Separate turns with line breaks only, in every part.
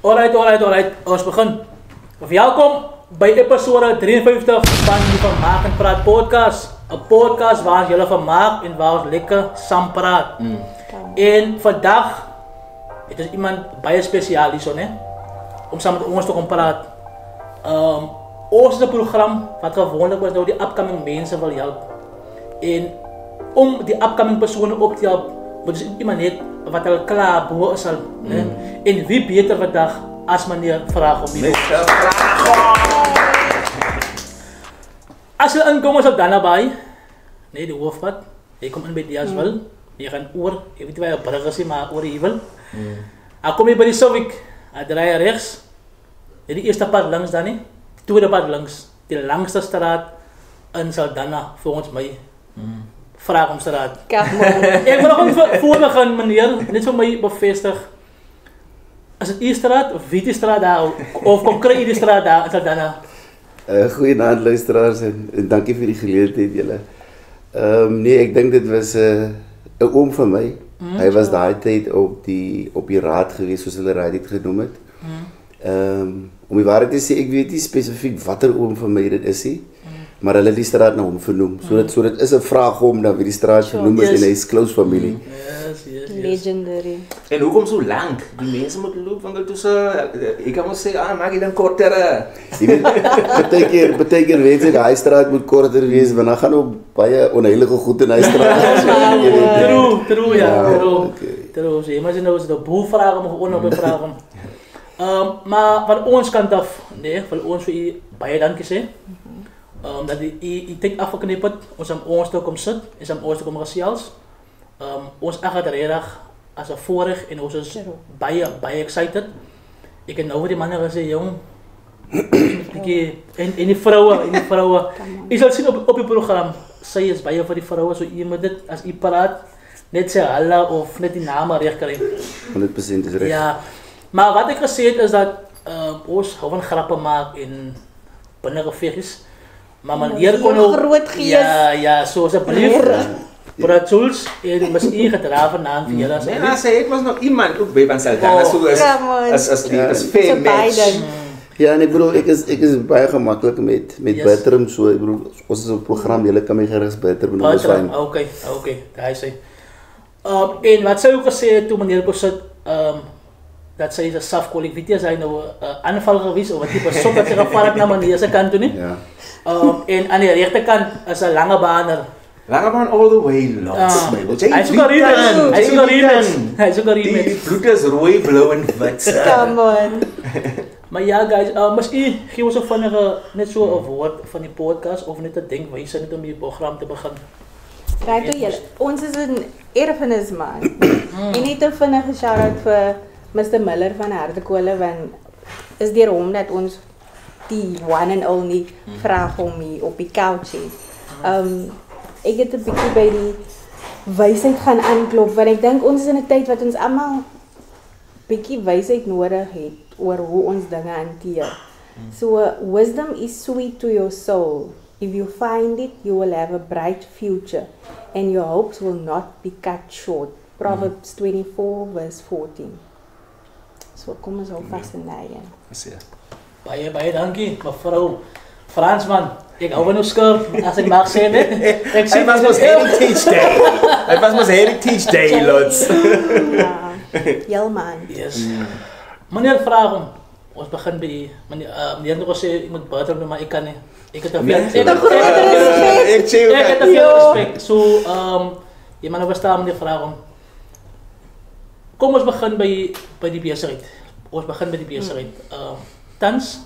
Alright. Ons begin. Welkom by episode 53 van die Vermaak en Praat podcast. 'n Podcast waar ons julle vermaak en waar ons lekker saam praat. En vandag het ons iemand baie spesiaal hierso, né? Om saam met ons te kom praat. Ons is 'n program wat gewoonlik was nou die upcoming mense wil help. En om die upcoming persone op te help, moet ons iemand hê wat al klaar bo is al, né? En wie beter vandag as meneer Vraagom. As jy inkom ons op Dannabaai, nee, die hoofpad, jy kom in by die Aswil, jy gaan oor, jy weet waar jy brug is, maar oor die Ewel. Dan kom jy by die Sovik, dan draai jy rechts, die eerste pad links dan nie, die tweede pad links, die langste straat in Saldanha, volgens my. Vraagomstraat. Ek wil nog voor we gaan, meneer, net vir my bevestig. Is het straat of wie die straat daar, of kom kry jy die straat daar in Saldanha?
Goeienaand luisteraars en dankie vir die geleentheid julle. Nee, ek dink dit was 'n oom van my. Hy was daai tyd op die raad gewees, soos hulle raad dit genoem het. Om die waarheid te sê, ek weet nie spesifiek watter oom van my dit is nie. Maar hulle het die straat na hom vernoem. So dit is 'n vraag om dan wie die straat vernoem is en hy is close familie.
Yes. Legendary.
En hoekom so lank? Die mense moet loop want dit is ek kan mos sê, maak dit dan korter.
Jy weet, baie keer weet jy daai straat moet korter wees want dan gaan ook baie onheilige goed in hy straat.
True. So, maar nou is de boelvragen of onderbevragen. Maar van ons kant af, nee, van ons vir u baie dankie sê. Dat u tyd afgeknip het, ons aan ons toe kom sit, is aan ons toe kom gesels. Ons echt redig as 'n voorreg en ons is baie excited. Ek het nou vir die manne gesê, jong, en die vroue, jy sal sien op die program, sy is baie vir die vroue, so jy moet dit, as jy praat, net sê halla of net die name reg kry.
100% is reg.
Ja, maar wat ek gesê het is dat ons gewoon grappe maak en binnengeveggies. Maar meneer kon ook
groot gees.
Ja, so asseblief. Brad Schulz, en mis u gedra vanaand vir julle as
nee, sê ek was nog iemand ook by van Saldanha, so as fair match.
Ja, en ek bedoel, ek is baie gemaklik met Bertram, so ek bedoel, ons is op program, julle kan my gerus Bertram noem, is fyn.
Okay, daar sê. En wat sy ook gesê het toe meneer Kosit, dat sy is 'n safkolik, weet jy, sy nou 'n aanval gewees, of wat die persoon wat sy geval het na meneer se kant toe nie.
Ja.
En aan die regterkant is 'n lange baner.
Langebaan all the way, lots.
Hy is ook remix.
Die bloed is rooi, blou en wit.
Come on.
Maar ja, guys, miskien gee ons net so 'n woord van die podcast, of net 'n denkwyse net om die program te begin.
Kijk toe julle, ons is 'n erfenisman. En net 'n vinnige shout-out vir Mr. Miller van Hartekole, want is deur hom dat ons die one and only Vraagom hier op die couch het. Ek het 'n bietjie by die wysheid gaan aanklop, want ek dink ons is in 'n tyd wat ons almal bietjie wysheid nodig het oor hoe ons dinge hanteer. So wisdom is sweet to your soul. If you find it, you will have a bright future and your hopes will not be cut short. Proverbs 24 verse 14. So kom ons hou vas in daai.
Baie dankie, mevrou Fransman. Ek hou van jou skurf, as ek mag sê net.
Hy was mos Heritage Day, lots.
Ja, man.
Yes. Meneer Vraagom, ons begin by meneer nog sê, ek moet buiten doen, maar ek kan nie. Ek het te veel respect. So, jy moet nou verstaan, meneer Vraagom. Kom ons begin by die besigheid. Ons begin by die besigheid. Tans,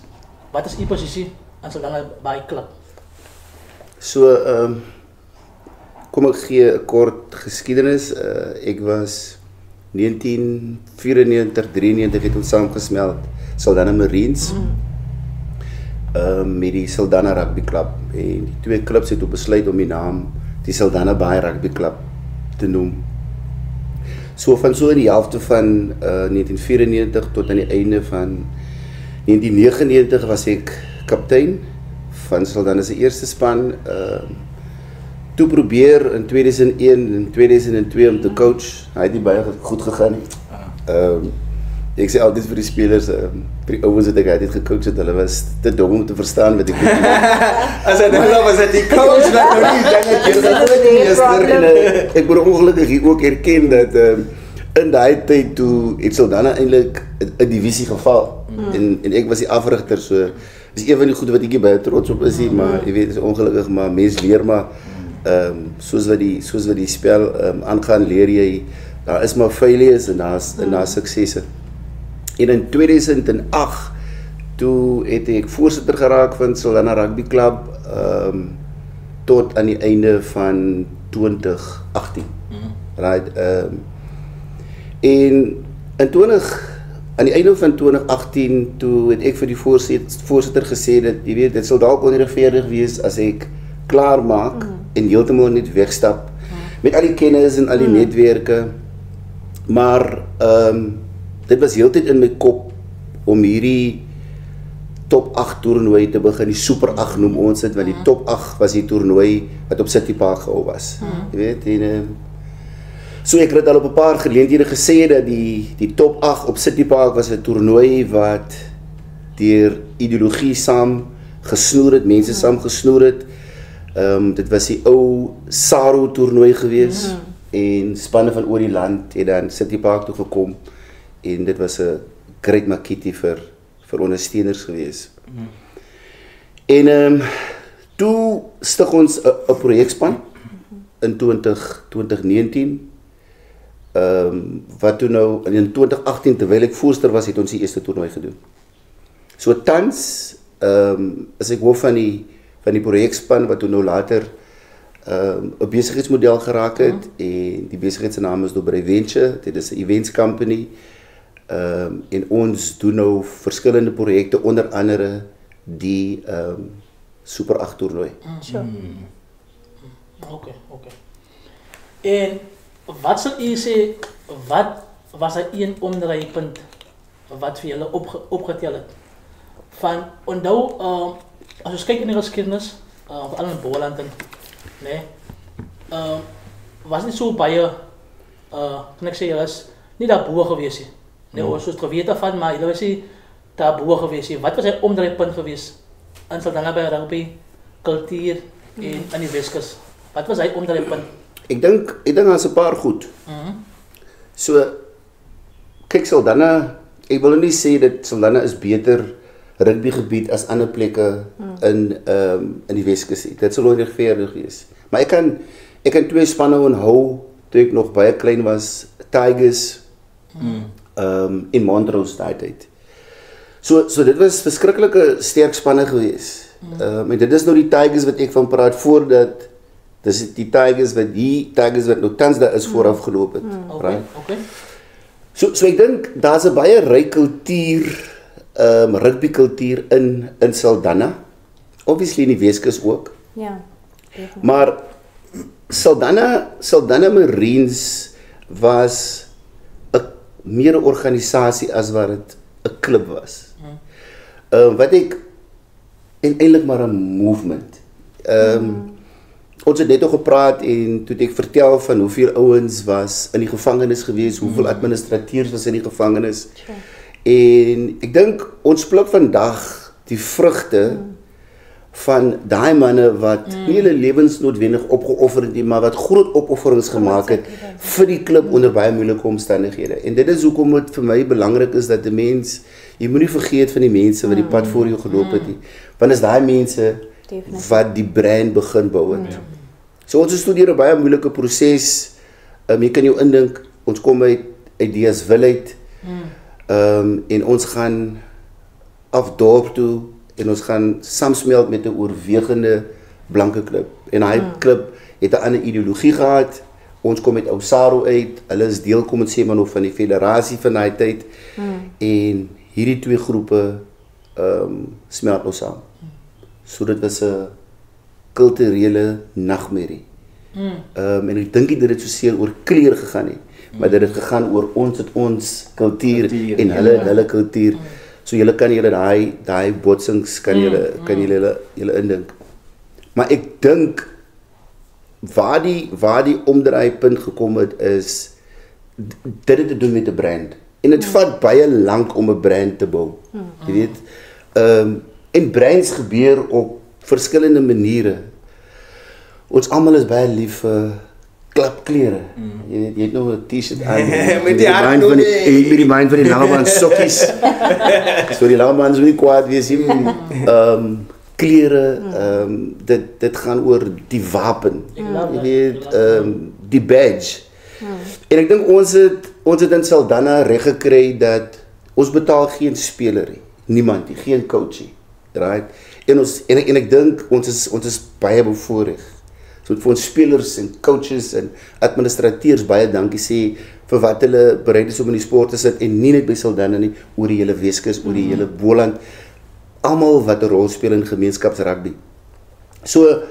wat is die posisie aan Saldanha Baai Klub?
So, kom ek gee 'n kort geskiedenis. Ek was 1994-93 het ons saamgesmelt Saldanha Marines met die Saldanha Rugby Club. En die twee klubs het besluit om die naam die Saldanha Baai Rugby Club te noem. So van so in die helfte van 1994 tot aan die einde van 1999 was ek kaptein van Saldanha se eerste span. Toe probeer in 2001 en 2002 om te coach. Hy het nie baie goed gegaan nie. ek sê altyd vir die spelers, vir die ouens wat ek altyd gecoach het, hulle was te dom om te verstaan wat ek moet doen.
As hy nou was dit die coach wat nou nie
ek moet ongelukkig hier ook erken dat in daai tyd toe het Saldanha eintlik 'n divisie geval. En ek was die afrigter, so is een van die goede wat ek baie trots op is, maar jy weet, is ongelukkig, maar mens leer maar soos wat die spel aangaan, leer jy, daar is maar failures en daar's suksesse. En in 2008 toe het ek voorsitter geraak van Saldanha Rugby Club tot aan die einde van 2018. Right, en aan die einde van 2018 toe het ek vir die voorsitter gesê dat jy weet, dit sal dalk onregverdig wees as ek klaar maak en heeltemal net wegstap met al die kennis en al die netwerke, maar dit was heeltyd in my kop om hierdie top 8 toernooi te begin, die Super 8 noem ons dit, want die top 8 was die toernooi wat op City Park gehou was. Jy weet, en so ek het al op 'n paar geleenthede gesê dat die top 8 op City Park was 'n toernooi wat deur ideologie saam gesnoer het, mense saam gesnoer het. Dit was die ou SARU toernooi gewees en spanne van oor die land het dan City Park toe gekom en dit was 'n great makkie vir ondersteuners gewees. En toe stig ons 'n projekspan in 2019 wat toe nou in 2018 terwyl ek voorsitter was, het ons die eerste toernooi gedoen. So tans is ek hoof van die projekspan wat toe nou later 'n besigheidsmodel geraak het en die besigheid se naam is Dobre Venture. Dit is 'n events company en ons doen nou verskillende projekte, onder andere die Super 8 toernooi.
Sure.
Okay. En wat sal u sê, wat was hy een omdraaipunt wat vir julle opgetel het? Van onthou, as ons kyk in die geskiedenis, veral in Boland, nee, was nie so baie, kan ek sê, julle is nie daarbo gewees nie. Nee, ons het geweet daarvan, maar julle was nie daarbo gewees nie. Wat was hy omdraaipunt gewees in Saldanha by rugby, kultuur en in die Weskus? Wat was hy omdraaipunt?
Ek dink daar's 'n paar goed. So kyk, Saldanha, ek wil nie sê dat Saldanha is beter rugbygebied as ander plekke in die Weskus. Dit sal onregverdig wees. Maar ek kan twee spanne onthou toe ek nog baie klein was, Tigers in Montrose daai tyd. So dit was verskriklike sterk spanne gewees. En dit is nou die Tigers wat ek van praat, voordat dis die Tigers wat nou tans daar is vooraf geloop het.
Okay.
So ek dink daar's 'n baie ryk kultuur, rugby kultuur in Saldanha. Obviously in die Weskus ook.
Ja.
Maar Saldanha Marines was 'n meer 'n organisasie as wat dit 'n klub was. Wat ek en eintlik maar 'n movement. Ons het net al gepraat en toe ek vertel van hoeveel ouens was in die gevangenis gewees, hoeveel administrateurs was in die gevangenis. En ek dink ons pluk vandag die vrugte van daai manne wat nie hulle lewens noodwendig opgeoffer het nie, maar wat groot opofferings gemaak het vir die klub onder baie moeilike omstandighede. En dit is hoekom dit vir my belangrik is dat 'n mens, jy moenie vergeet van die mense wat die pad voor jou geloop het nie, want is daai mense wat die brand begin bou het. So ons studeer 'n baie moeilike proses. Jy kan jou indink, ons kom uit DSville uit. En ons gaan af dorp toe en ons gaan saamsmelt met 'n oorwegende blanke klub. En daai klub het 'n ander ideologie gehad. Ons kom met Osaro uit. Hulle is deel, kom ons sê maar nog, van die federasie van daai tyd. En hierdie twee groepe smelt nou saam. So dit was 'n kulturele nagmerrie. En ek dink nie dit het so seer oor kleur gegaan nie, maar dit het gegaan oor ons kultuur en hulle kultuur. So julle kan julle daai botsings kan julle indink. Maar ek dink waar die omdraaipunt gekom het is dit het te doen met 'n brand. En dit vat baie lank om 'n brand te bou. Jy weet. En brands gebeur op verskillende maniere. Ons almal is baie lief vir klapklere. Jy weet, jy het nog 'n T-shirt aan.
Met die hart nog nie.
Ek met die mind van die langebaan sokkies. So die langebaan is nie kwaad wees nie. Klere, dit gaan oor die wapen. Jy weet, die badge. En ek dink ons het in Saldanha reg gekry dat ons betaal geen speler nie. Niemand nie, geen coach nie. Right? En ek dink ons is baie bevoorreg. So vir ons spelers en coaches en administrateurs baie dankie sê vir wat hulle bereid is om in die sport te sit en nie net by Saldanha nie, oor die hele Weskus, oor die hele Boland. Almal wat 'n rol speel in gemeenskapsrugby. So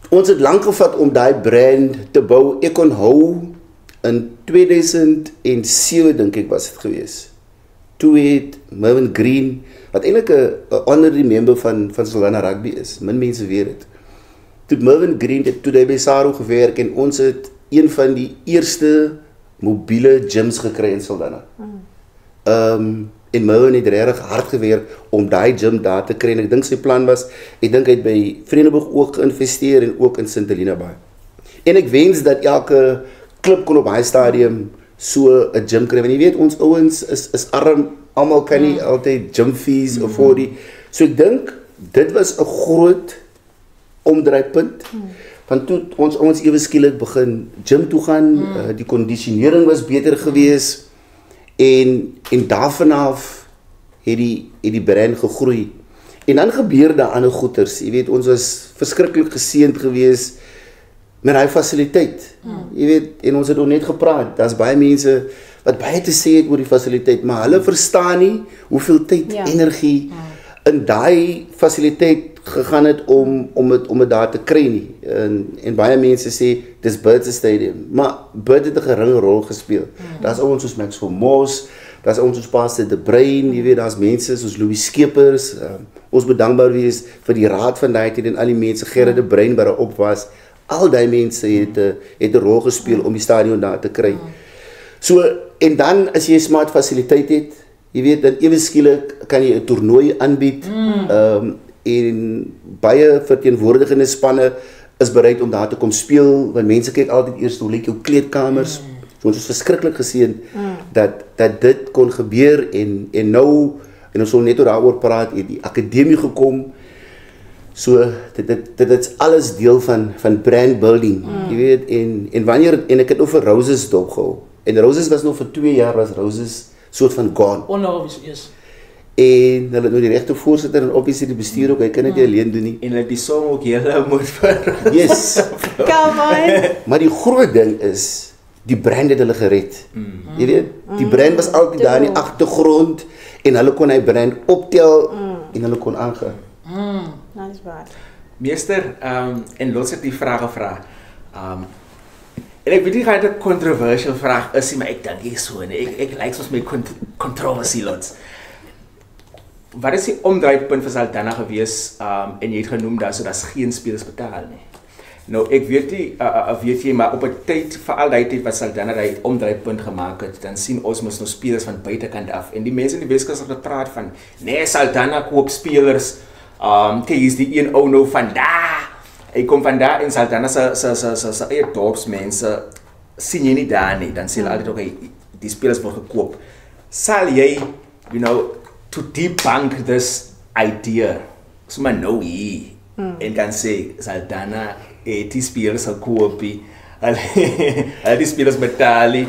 ons het lank gevat om daai brand te bou. Ek onthou in 2007 dink ek was dit gewees. Toe het Mervyn Green, wat eintlik 'n honorary member van Saldanha Rugby is, min mense weet dit. Toe Mervyn Green toe hy by SARU gewerk en ons het een van die eerste mobiele gyms gekry in Saldanha. En Mervyn het regtig hard gewerk om daai gym daar te kry en ek dink sy plan was, ek dink hy het by Vredenburg ook geïnvesteer en ook in St Helena Bay. En ek wens dat elke klub kon op hy stadium so 'n gym kry, want jy weet ons ouens is arm, almal kan nie altyd gym fees afford nie. So ek dink dit was 'n groot omdraaipunt. Want toe ons ouens ewe skielik begin gym toe gaan, die kondisionering was beter gewees en daarvan af het die brand gegroei. En dan gebeur daar ander goeters. Jy weet ons was verskriklik geseënd gewees met daai fasiliteit. Jy weet en ons het ook net gepraat. Daar's baie mense wat baie te sê het oor die fasiliteit, maar hulle verstaan nie hoeveel tyd, energie in daai fasiliteit gegaan het om dit daar te kry nie. En baie mense sê dis Birds Stadium, maar Birds het 'n geringe rol gespeel. Daar's ouens soos Maxwell Moss, daar's ouens soos Pastor De Bruin, jy weet daar's mense soos Louis Skeepers. Ons bedankbaar wees vir die raad van daai tyd en al die mense, Gerard De Bruin wat daar op was. Al die mense het 'n rol gespeel om die stadion daar te kry. So en dan as jy 'n smart fasiliteit het, jy weet dan ewe skielik kan jy 'n toernooi aanbied. En baie verteenwoordigende spanne is bereid om daar te kom speel, want mense kyk altyd eers hoe lyk jou kleedkamers. So ons is verskriklik geseën dat dit kon gebeur en nou en ons sal net oor daaroor praat, het die akademie gekom. So dit is alles deel van brand building. Jy weet en wanneer en ek het oor Roses dopgehou. En Roses was nog vir 2 jaar was Roses soort van gone.
Onobvious, yes.
En hulle het nou die regte voorsitter en obviously die bestuur ook, hy kan dit nie alleen doen nie.
En hulle die som ook hele moet vir.
Yes.
Come on.
Maar die groot ding is die brand het hulle gered. Jy weet, die brand was altyd daar in die agtergrond en hulle kon hy brand optel en hulle kon aangaan.
Nice waar.
Meester, en los ek die vraag gevra. En ek weet nie gaan dit 'n controversial vraag is nie, maar ek dink hier so en ek like soos my controversy lots. Wat is die omdraaipunt vir Saldanha gewees en jy het genoem daar's geen spelers betaal nie. Nou ek weet nie weet jy maar op 'n tyd veral daai tyd wat Saldanha daai omdraaipunt gemaak het, dan sien ons mos nou spelers van buitekant af en die mense in die Weskus het gepraat van nee Saldanha koop spelers kyk is die een ou nou van daar. Hy kom van daar en Saldanha se eie dorpsmense sien jy nie daar nie, dan sê hulle altyd okay, die spelers word gekoop. Sal jy to debunk this idea, so maar nou hier en kan sê Saldanha die spelers sal koop, hulle die spelers betaal,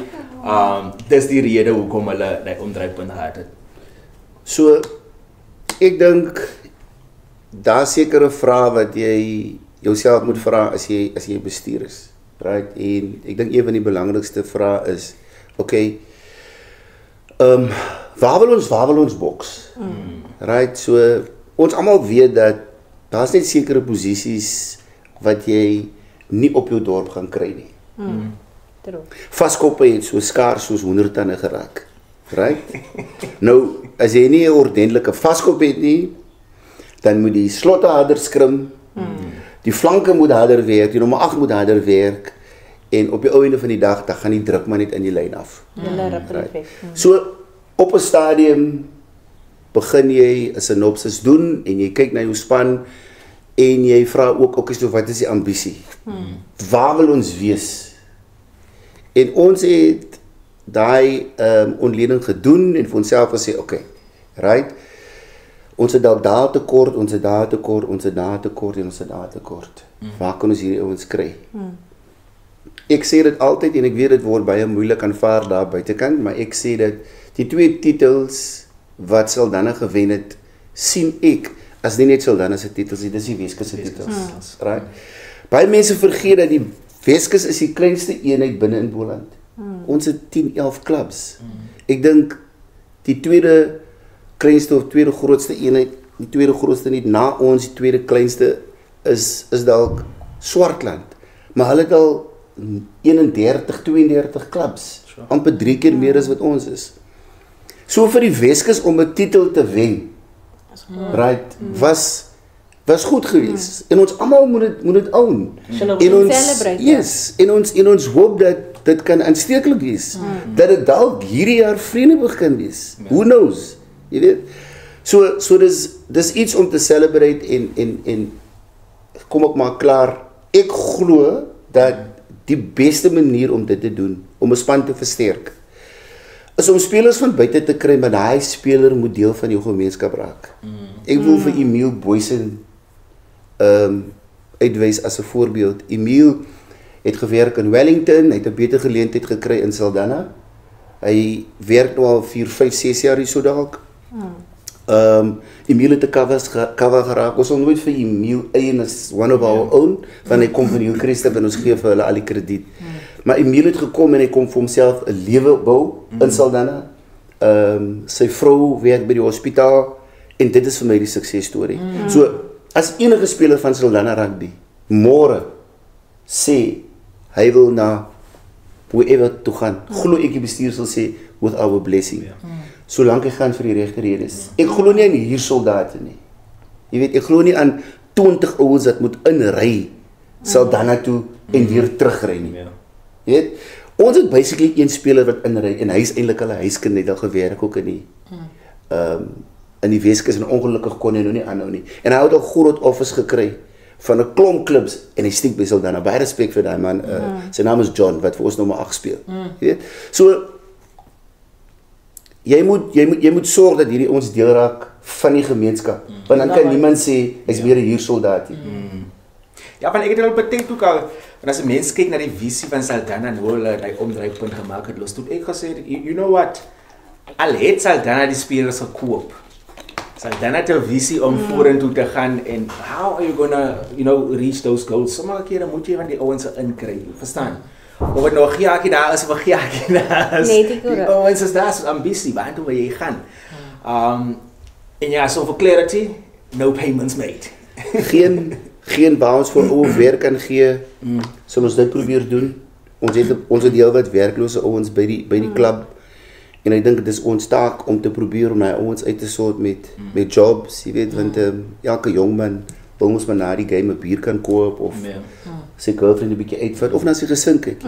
dis die rede hoekom hulle die omdraaipunt gehad het.
So ek dink daar sekere vrae wat jy jouself moet vra as jy bestuur is, right? En ek dink een van die belangrikste vrae is okay, waar wil ons boks? Right, so ons almal weet dat daar's net sekere posisies wat jy nie op jou dorp gaan kry nie. Vaskoppe het so skaars soos hoendertande geraak. Right? Nou, as jy nie 'n ordentlike vaskop het nie, dan moet die slotte harder skrim. Die flanke moet harder werk, die nommer 8 moet harder werk En op die ou einde van die dag, dan gaan die druk maar net in die lyn af.
Julle ripple effek.
So, op 'n stadium begin jy 'n synopsis doen en jy kyk na jou span en jy vra ook so wat is die ambisie? Waar wil ons wees? En ons het daai ontleding gedoen en vir onsself gesê, okay, right? Ons het dalk daar tekort, ons het daar tekort, ons het daar tekort en ons het daar tekort. Waar kan ons hierdie ouens kry? Ek sê dit altyd en ek weet dit word baie moeilik aanvaar daar buitekant, maar ek sê dat die 2 titels wat Saldanha gewen het, sien ek as nie net Saldanha se titels nie, dis die Weskus se titels. Right? Baie mense vergeet dat die Weskus is die kleinste eenheid binne in Boland. Ons het 10-11 clubs. Ek dink die tweede kleinste of tweede grootste eenheid, die tweede grootste nie na ons, die tweede kleinste is dalk Swartland. Maar hulle het al 31, 32 clubs. Amper 3 keer meer as wat ons is. So vir die Weskus om 'n titel te wen, right, was goed geweest. En ons almal moet dit own. En ons hoop dat dit kan aansteeklik wees. Dat dit dalk hierdie jaar Vredenburg kan wees. Who knows? Jy weet. So dis iets om te celebrate en kom ek maar klaar. Ek glo dat die beste manier om dit te doen, om 'n span te versterk, is om spelers van buite te kry, maar daai speler moet deel van jou gemeenskap raak. Ek wil vir Emile Boysen uitwys as 'n voorbeeld. Emile het gewerk in Wellington, hy het 'n beter geleentheid gekry in Saldanha. Hy werk nou al 4, 5, 6 jaar hier so dalk. Emile het 'n cover geraak. Ons sal nooit vir Emile eien as one of our own, want hy kom van Hillcrest en ons gee vir hulle al die krediet. Maar Emile het gekom en hy kom vir homself 'n lewe bou in Saldanha. Sy vrou werk by die hospitaal en dit is vir my die suksesstorie. So as enige speler van Saldanha Rugby môre sê hy wil na wherever toe gaan, glo ek die bestuur sal sê with our blessing. Solank hy gaan vir die regte redes. Ek glo nie aan hier soldate nie. Jy weet, ek glo nie aan 20 ouens wat moet inry Saldanha toe en weer terugry nie. Jy weet, ons het basically een speler wat inry en hy is eintlik al 'n huiskind, het al gewerk ook in die Weskus en ongelukkig kon hy nou nie aanhou nie. En hy het al groot offers gekry van 'n klomp klubs en hy stiek by Saldanha. Baie respek vir daai man. Sy naam is John wat vir ons nommer 8 speel. Jy weet. So jy moet sorg dat hierdie ons deel raak van die gemeenskap. Want dan kan niemand sê hy's meer 'n huursoldaat nie.
Ja, want ek het al betek ook al, want as 'n mens kyk na die visie van Saldanha en hoe hulle hy omdryfpunt gemaak het, los toe ek gesê, you know what? Al het Saldanha die spelers gekoop. Saldanha het 'n visie om vorentoe te gaan en how are you gonna, reach those goals? Sommige kere moet jy van die ouens inkry, verstaan? Of het nou 'n giakie daar is of 'n giakie daar is. Die ouens is daar so ambisie, waar toe wil jy gaan? En ja, so for clarity, no payments made.
Geen baans vir ouens werk kan gee. Sal ons dit probeer doen. Ons het deel wat werklose ouens by die klub. En ek dink dit is ons taak om te probeer om daai ouens uit te sort met jobs, jy weet, want elke jong man wil mos maar na die game 'n bier kan koop of sy girlfriend 'n bietjie uitvat of na sy gesin kyk.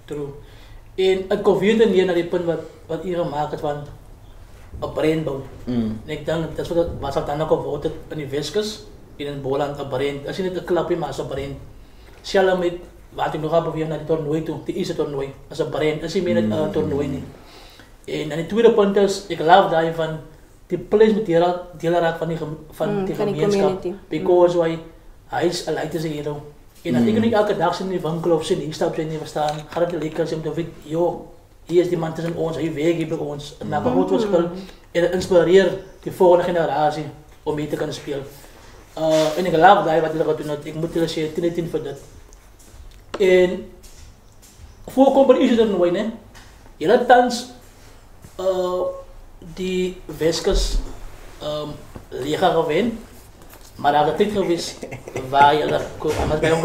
True. En ek kom weer dan na die punt wat u gemaak het van 'n breinbou. En ek dink dit is wat Saldanha geword het in die Weskus en in Boland 'n brein. As jy net 'n klapie maar as 'n brein. Selfs met wat ek nog op beweeg na die toernooi toe, die eerste toernooi, as 'n brein, is nie meer 'n toernooi nie. En dan die tweede punt is, ek love daai van die place met deel raak van die gemeenskap. Because hy is 'n light as 'n hero. En as ek nie elke dag sien in die winkel of sien hier stap sy nie verstaan, gaan dit lekker om te weet, hier is die man tussen ons, hy werk hier by ons. En maak 'n groot verskil en dit inspireer die volgende generasie om hier te kan speel. En ek love daai wat hulle gedoen het. Ek moet hulle sê 10 vir dit. En voorkom by die toernooi, né? Julle tans die Weskus liga gewen, maar daar het dit gewees waar julle kom anders by hom.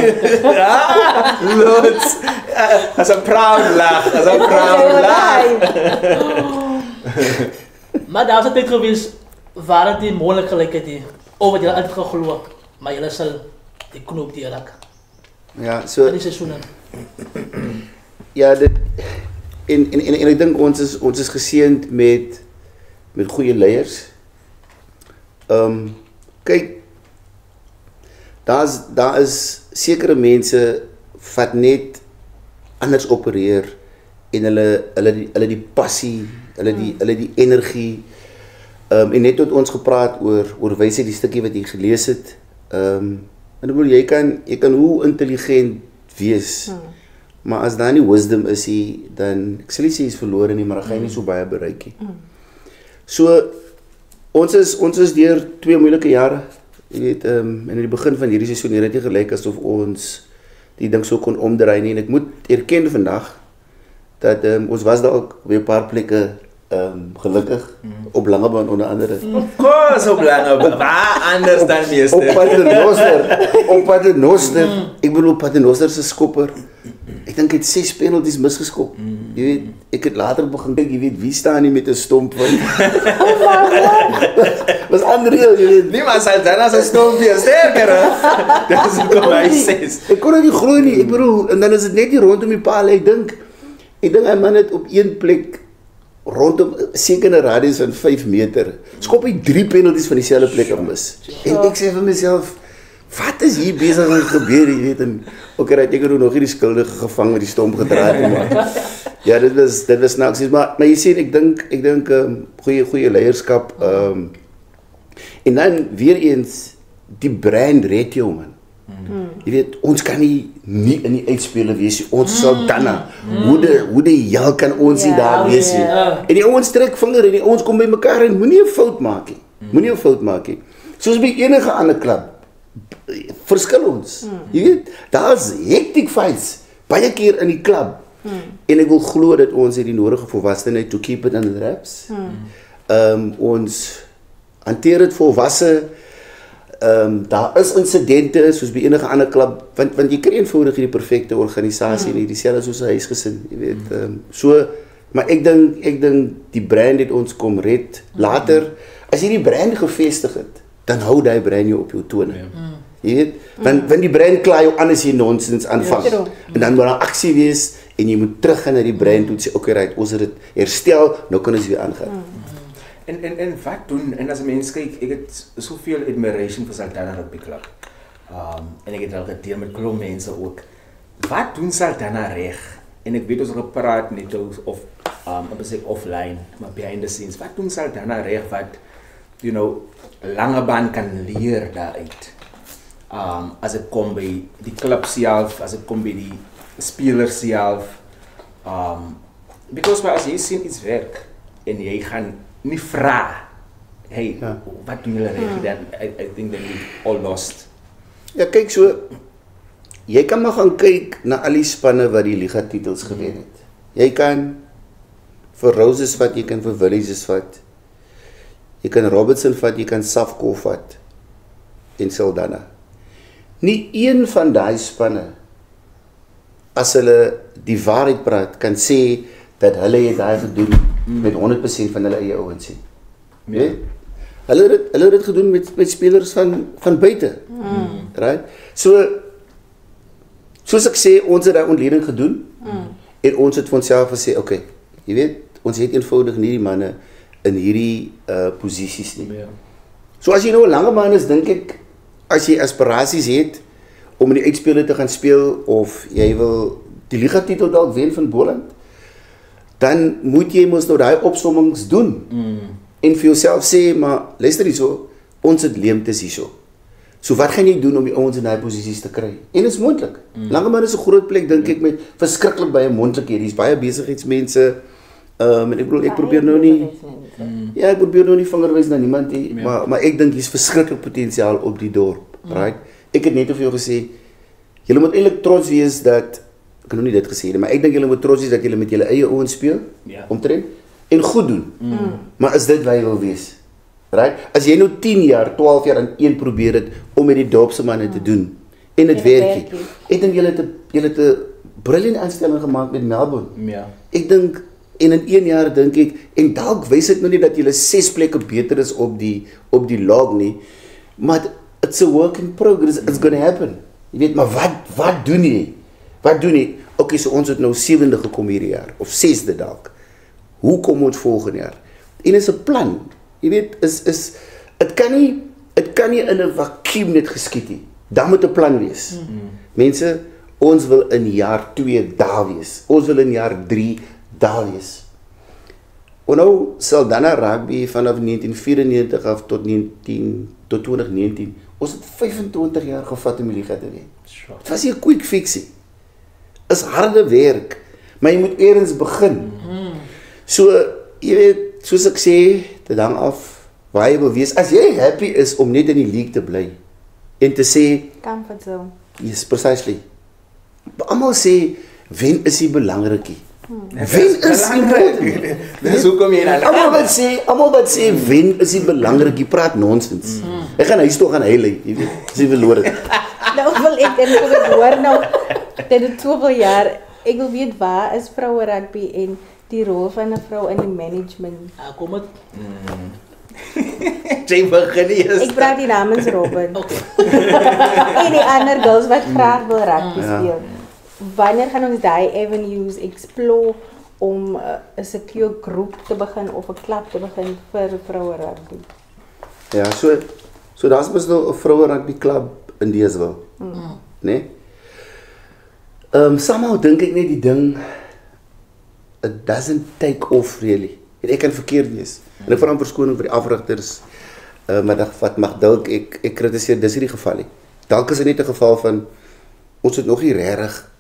Lots. As 'n proud laugh,
Maar daar het dit gewees waar dit die moontlik gelyk het hier. Of wat julle altyd geglo, maar julle sal die knoop die raak.
Ja, so
in die seisoene.
Ja, dit en ek dink ons is geseënd met goeie leiers. Kyk, daar is sekere mense wat net anders opereer en hulle die passie, hulle die energie. En net tot ons gepraat oor wysheid, die stukkie wat jy gelees het. En ek bedoel, jy kan hoe intelligent wees. Maar as daar nie wisdom is nie, dan ek sal nie sê is verlore nie, maar dan gaan jy nie so baie bereik nie. So ons is deur 2 moeilike jare. Jy weet, in die begin van hierdie seisoen het dit gelyk asof ons die ding so kon omdraai nie. En ek moet erken vandag dat ons was dalk op 'n paar plekke gelukkig op Langebaan onder andere.
Of course op Langebaan. Waar anders dan meeste.
Op Paternoster. Ek bedoel Paternoster se skopper. Ek dink hy het 6 penalties misgeskop. Jy weet, ek het later begin kyk, jy weet, wie staan nie met 'n stomp van. Was André, jy weet.
Nie maar Saldanha se stompie is sterker. Dis kom hy sê.
Ek kon dit nie glo nie. Ek bedoel, en dan is dit net hier rondom die paal. Ek dink hy man het op een plek rondom sekere radius van 5 meter. Skop hy 3 penalties van dieselfde plek mis. En ek sê vir myself, wat is hier besig om gebeur, jy weet, en okay, ek het nog hierdie skuldige gevang met die stomp gedraai te maak. Ja, dit was snaaks, maar jy sien, ek dink goeie leierskap, en dan weer eens, die brand red jou, man. Jy weet, ons kan nie in die uitspele wees nie, ons sal danna, hoe die hel kan ons nie daar wees nie, en die ouens trek vinger, en die ouens kom by mekaar, en moenie 'n fout maak nie, soos by enige ander klub, verskil ons, jy weet, daar is hectic fights, baie keer in die klub, en ek wil glo dat ons het die nodige volwassenheid to keep it under wraps, ons hanteer dit volwasse, daar is incidente, soos by enige ander klub, want jy kry eenvoudig die perfecte organisasie nie, dieselfde soos 'n huisgesin, jy weet, so, maar ek dink die brand het ons kom red, later, as jy die brand gevestig het, dan hou die brand jou op jou tone, jy weet, want die brand klaar jou aan as jy nonsens aanvang, en dan moet daar aksie wees, en jy moet terug gaan na die brand toe, en sê, okay, right, ons het dit herstel, nou kan ons weer aangaan.
En wat doen, en as 'n mens kyk, ek het soveel admiration vir Saldanha Rugby Club, en ek het al gedeal met klomp mense ook, wat doen Saldanha reg, en ek weet ons het gepraat net of, ek sê offline, maar behind the scenes, wat doen Saldanha reg, wat, you know, Langebaan kan leer daaruit, as dit kom by die klub self, as dit kom by die spelers self, because as jy sien iets werk, en jy gaan nie vra, hey, wat doen julle reg, dan I think that we all lost.
Ja, kyk so, jy kan maar gaan kyk na al die spanne wat die liga titels gewen het. Jy kan vir Roses vat, jy kan vir Willies vat, jy kan Robertson vat, jy kan Safko vat, en Saldanha. Nie een van die spanne, as hulle die waarheid praat, kan sê, dat hulle het daai gedoen met 100% van hulle eie ouens sien. Nee? Hulle het dit gedoen met spelers van buite. Right? So, soos ek sê, ons het daai ontleding gedoen, en ons het vir onsself gesê, okay, jy weet, ons het eenvoudig nie die manne in hierdie posisies nie. So as jy nou 'n lange man is, dink ek, as jy aspirasies het, om in die uitspele te gaan speel, of jy wil die liga titel dalk wen van Boland, dan moet jy mos nou daai opsommings doen, en vir jouself sê, maar luister hierso, ons het leemtes hierso, so wat gaan jy doen om die ouens in daai posisies te kry, en is moontlik, Langebaan is 'n groot plek, dink ek, met verskriklik baie moontlikhede, hier's baie besigheidsmense, en ek bedoel, ek probeer nou nie, ek probeer nou nie vingerwys na niemand nie, maar ek dink hier's verskriklik potensiaal op die dorp, right, ek het net vir jou gesê, julle moet eintlik trots wees dat, ek het nog nie dit gesê, maar ek dink julle moet trots wees dat julle met julle eie ouens speel, omtrent, en goed doen, maar is dit wat jy wil wees, right, as jy nou 10 jaar, 12 jaar in een probeer het, om met die dorpse manne te doen, en het werk nie, ek dink julle het 'n briljante aanstelling gemaakt met Melbourne, ek dink, en in 1 jaar dink ek, en dalk wys dit nou nie dat julle 6 plekke beter is op die log nie, maar it's a work in progress, it's gonna happen, jy weet, maar wat doen jy? Wat doen jy? okay, so ons het nou 7de gekom hierdie jaar of 6de dalk. Hoe kom ons volgende jaar? En is 'n plan. Jy weet, dit kan nie in 'n vakuum net geskied nie. Dan moet 'n plan wees. Mense, ons wil in jaar 2 daar wees. Ons wil in jaar 3 daar wees. En nou Saldanha Rugby vanaf 1994 af tot 2019. Ons het 25 jaar gevat om die liga te wen. Dit was nie 'n quick fixie. Is harde werk, maar jy moet eers begin. So, jy weet, soos ek sê, dit hang af waar jy wil wees. As jy happy is om net in die league te bly en te sê,
Comfort zone.
yes, precisely. Almal sê wen is nie belangrikie. Wen is important.
Dis hoekom jy dan
Almal wat sê wen is nie belangrikie, praat nonsens. Ek gaan huis toe gaan huil, jy weet, as jy verloor het.
Nou wil ek dit hoor nou, dit het soveel jaar, ek wil weet waar is vroue rugby en die rol van 'n vrou in die management.
Kom het.
jy begin eers.
Ek praat die namens Robin.
Okay.
En die ander girls wat graag wil rugby
Ja.
speel. Wanneer gaan ons daai avenues explore om 'n secure groep te begin of 'n klub te begin vir vroue rugby?
Ja, so daar's mos nou 'n vroue rugby klub in Deeswil. Nee? Somehow dink ek net die ding, it doesn't take off really. En ek kan verkeerd wees. En ek vra om verskoning vir die afrigters, wat mag dalk ek kritiseer, dis nie die geval nie. Dalk is dit net 'n geval van ons het nog nie regtig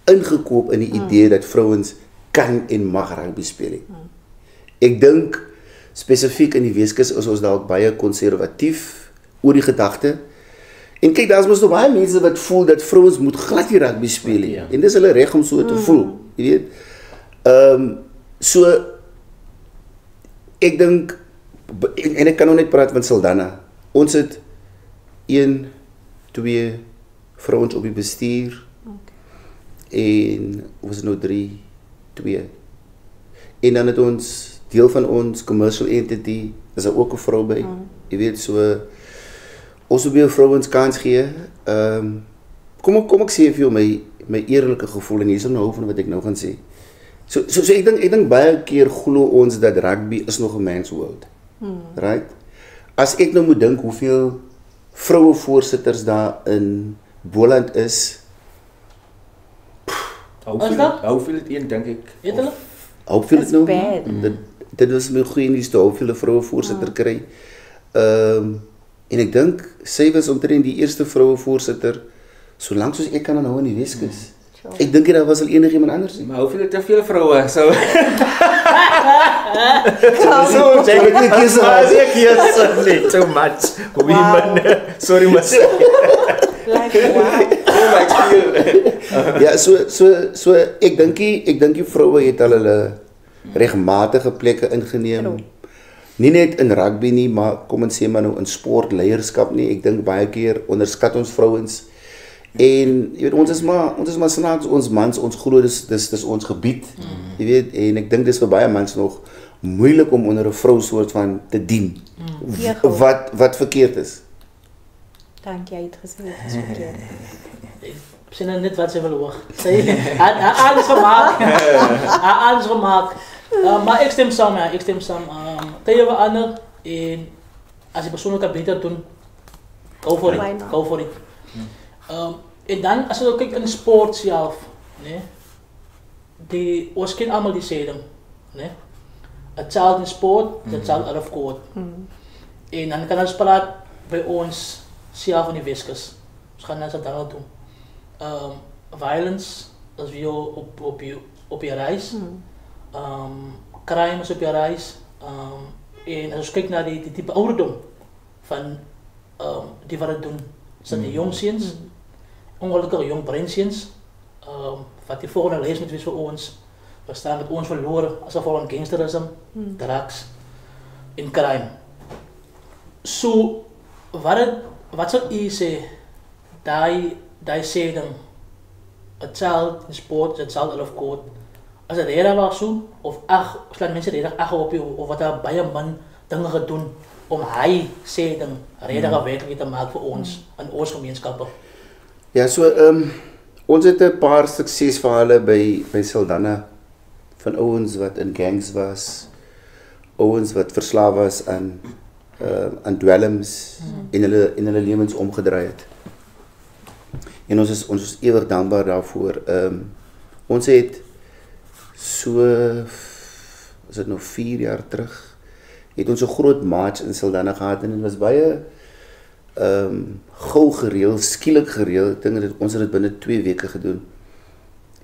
ingekoop in die idee dat vrouens kan en mag rugby speel nie. Ek dink spesifiek in die Weskus is ons dalk baie konservatief oor die gedagte. En kyk, daar's mos nog baie mense wat voel dat vrouens moet glad nie rugby speel nie. En dis hulle reg om so te voel, jy weet. So ek dink en ek kan nog net praat van Saldanha. Ons het 1, 2 vrouens op die bestuur. En was het nou 3, 2. En dan het ons deel van ons commercial entity, is daar ook 'n vrou by. Jy weet, so ons wil vrouens kans gee. Kom ek sê vir jou my eerlike gevoel en hier's nou van wat ek nou gaan sê. So ek dink baie keer glo ons dat rugby is nog 'n man's world. Right? As ek nou moet dink hoeveel vroue voorsitters daar in Boland is,
Hoeveel het een, dink ek?
Weet hulle?
hoeveel het nou?
Bad.
Dit was my goeie nuus te hoeveel 'n vroue voorsitter kry. En ek dink sy was omtrent die eerste vroue voorsitter solank soos ek kan onthou in die Weskus. Ek dink daar was al enigiemand anders nie.
Maar hoeveel het te veel vroue? So
Ek het nie kies
yes, nee, too much. Women. Sorry, maar
Like, wow.
Ja, so ek dink die vroue het al hulle regmatige plekke ingeneem. Nie net in rugby nie, maar kom ons sê maar nou in sportleierskap nie. Ek dink baie keer onderskat ons vrouens. En jy weet ons is maar snaaks ons mans, ons glo dis ons gebied. Jy weet, en ek dink dis vir baie mans nog moeilik om onder 'n vrou soort van te dien. Wat verkeerd is.
Dankie, jy het gesê dit is verkeerd.
Sien nou net wat sy wil hoor. Sy het alles gemaak. Alles gemaak. Maar ek stem saam, ja, ek stem saam. Tye verander en as jy persoonlik kan beter doen, go for
Why
it.
not?
Go for it. En dan as jy ook kyk in sport self, né? Ons ken almal die sê ding, né? A child in sport, the child out of court. En dan kan ons praat by ons self in die Weskus. Ons gaan net daar doen. Violence as jy op je reis. Crime is op je reis. En als je kijkt naar die type ouderdom van die wat het doen, zijn de jong seuns, ongelukkige jong breinseuns, wat die volgende les moet wees vir ons. We staan met ons verloren as gevolg van gangsterisme, drugs en crime. So wat sal u sê, daai sê dan, a child in sport, a child out of court, as dit rede was so, of slaan mense redig ag op jou, of wat daar baie man dinge gedoen om hy sê dan redige werklik te maak vir ons in ons gemeenskappe.
Ja, so ons het 'n paar suksesverhale by Saldanha van ouens wat in gangs was, ouens wat verslaaf was aan dwelms en hulle lewens omgedraai het. En ons is ewig dankbaar daarvoor. Ons het so, is dit nou 4 jaar terug, het ons 'n groot march in Saldanha gehad en dit was baie gou gereël, skielik gereël. Ek dink ons het dit binne 2 weke gedoen.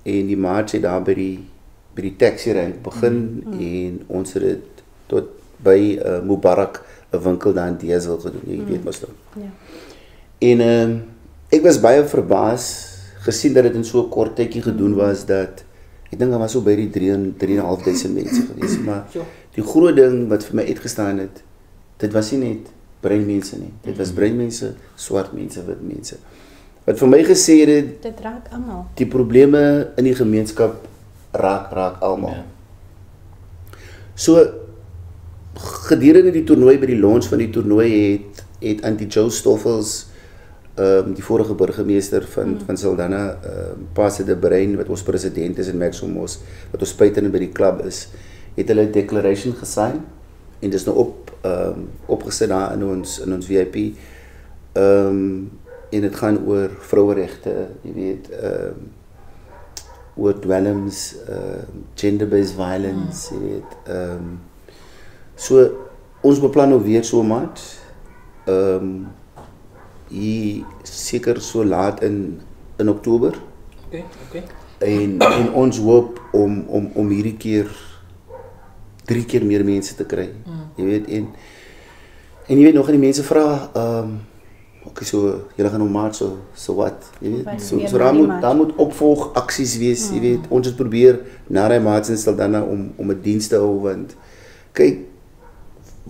En die march het daar by die taxi rank begin en ons het dit tot by Mubarak, 'n winkel daar in Diesel gedoen. Jy weet mos dan. Ja. En ek was baie verbaas gesien dat dit in so 'n kort tydjie gedoen was dat ek dink daar was so by die 3.500 mense gewees, maar die groot ding wat vir my uitgestaan het, dit was nie net breinmense nie. Dit was breinmense, swart mense, wit mense. Wat vir my gesê het,
dit raak almal.
Die probleme in die gemeenskap raak almal. Ja. So gedurende die toernooi, by die launch van die toernooi het Auntie Joe Stoffels, die vorige burgemeester van Saldanha, Pase de Brein, wat ons president is in Maximos, wat ons spuitende by die klub is, het hulle 'n declaration gesign en dis nou opgesit daar in ons VIP. En dit gaan oor vroueregte, jy weet, oor dwelms, gender-based violence, jy weet. So ons beplan nou weer so maand. Hier seker so laat in Oktober.
Okay.
En ons hoop om hierdie keer 3 keer meer mense te kry. Jy weet, en jy weet nog die mense vra, okay, so julle gaan nou maak so wat, jy weet. So daar moet opvolg aksies wees, jy weet. Ons het probeer na die maats in Saldanha om 'n diens te hou, want kyk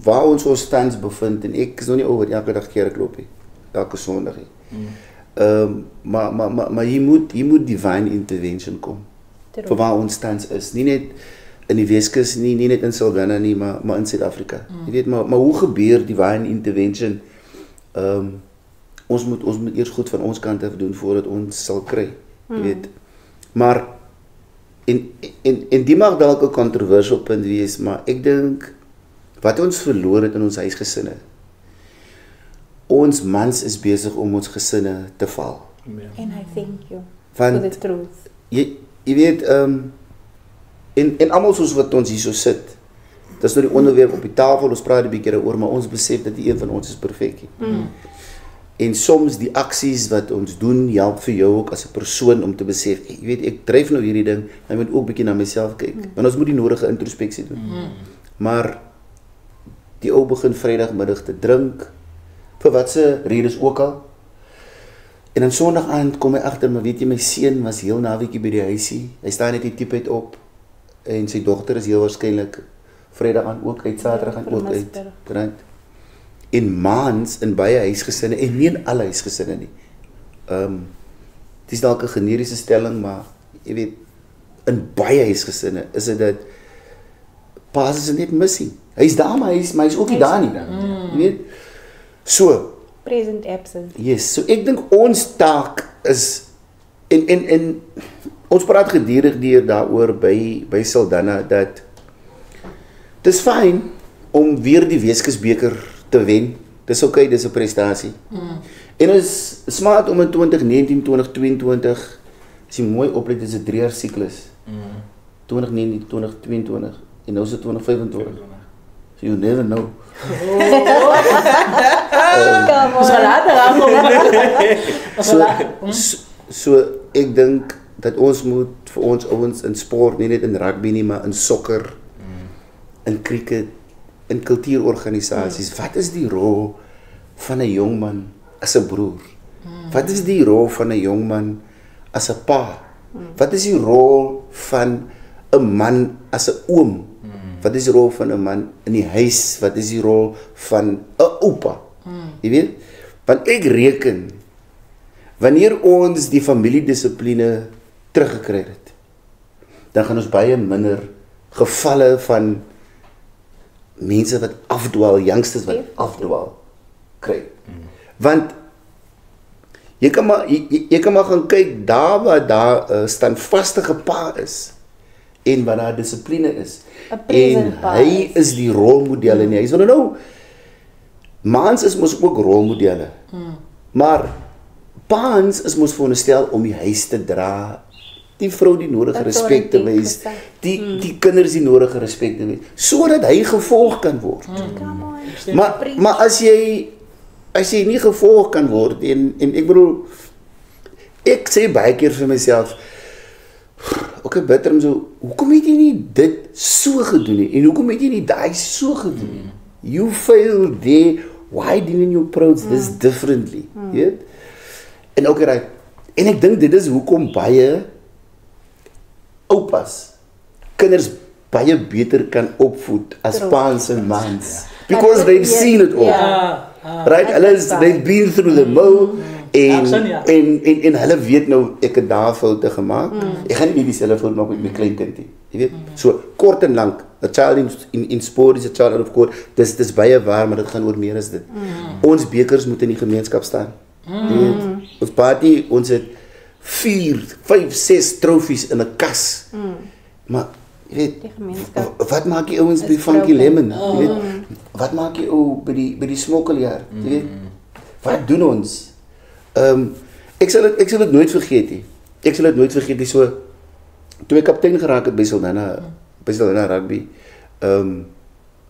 waar ons tans bevind, en ek is nog nie oor elke dag kerk loop nie. Elke Sondag. Maar hier moet divine intervention kom. Vir waar ons tans is. Nie net in die Weskus nie net in Saldanha nie, maar in Suid-Afrika. Jy weet, maar hoe gebeur divine intervention? Ons moet eers goed van ons kant af doen voordat ons sal kry. Jy weet. Maar en die mag dalk 'n controversial punt wees, maar ek dink wat ons verloor het in ons huisgesinne. Ons mans is besig om ons gesinne te val.
And I thank you
for
the truth.
Jy weet, en almal soos wat ons hier so sit, dis nou die onderwerp op die tafel, ons praat 'n bietjie daaroor, maar ons besef dat die een van ons is perfek nie. En soms die aksies wat ons doen, help vir jou ook as 'n persoon om te besef, jy weet, ek dryf nou hierdie ding, ek moet ook bietjie na myself kyk, want ons moet die nodige introspeksie doen. Maar die ou begin Vrydagmiddag te drink, vir watse redes ook al. En dan Sondag aand kom hy agter, maar weet jy, my seun was heel naweekie by die huisie. Hy staan net die tipe uit op en sy dogter is heel waarskynlik Vrydag aan ook uit, Saterdag aan ook uit. Right? En maans in baie huisgesinne, en nie in alle huisgesinne nie. Het is dalk 'n generiese stelling, maar jy weet, in baie huisgesinne is dit dat paas is net missing. Hy's daar, maar hy's ook nie daar nie. Jy weet. So,
present absent.
Yes, so ek dink ons taak is en ons praat gedurig daaroor by Saldanha dat dis fyn om weer die Weskusbeker te wen. Dis okay, dis 'n prestasie. En is smart om in 2019, 2022 as jy mooi oplet, dis 'n 3-jaar siklus. 2019, 2022 en nou is dit 2025. So you never know. So ek dink dat ons moet vir ons ouens in sport, nie net in rugby nie, maar in sokker, in cricket, in kultuurorganisasies, wat is die rol van 'n jong man as 'n broer? Wat is die rol van 'n jong man as 'n pa? Wat is die rol van 'n man as 'n oom? Wat is die rol van 'n man in die huis? Wat is die rol van 'n oupa? Jy weet? Want ek reken, wanneer ons die familiedissipline teruggekry het, dan gaan ons baie minder gevalle van mense wat afdwaal, youngsters wat afdwaal kry. Want Jy kan maar gaan kyk daar waar daar 'n standvastige pa is en waar daar dissipline is.
'n present
En
pa
hy is die rolmodel in die huis. Want nou mans is mos ook rolmodelle. Maar paans is mos veronderstel om die huis te dra, die vrou die nodige respek te wys, die kinders die nodige respek te wys, sodat hy gevolg kan word.
Come on.
Maar as jy nie gevolg kan word en ek bedoel, ek sê baie keer vir myself, okay, Bertram, so, hoekom het jy nie dit so gedoen nie? En hoekom het jy nie daai so gedoen nie? You failed there, why didn't you approach this differently? Weet? En ook right. En ek dink dit is hoekom baie oupas kinders baie beter kan opvoed as pa's en mans. Because they've seen it all. Right? They've been through the mill en hulle weet nou ek het daar foute gemaak. Ek gaan nie dieselfde fout maak met my kleinkind nie. Jy weet? So kort en lank, a child in sport is a child out of court. Dis baie waar, maar dit gaan oor meer as dit. Ons bekers moet in die gemeenskap staan. Ons party, ons het 4, 5, 6 trofies in 'n kas. Maar jy weet, wat maak die ouens by Funky Lemon? Jy weet, wat maak die ou by die smokkeljaar? Jy weet, wat doen ons? Ek sal dit nooit vergeet nie. Ek sal dit nooit vergeet nie. So toe ek kaptein geraak het by Saldanha Rugby, in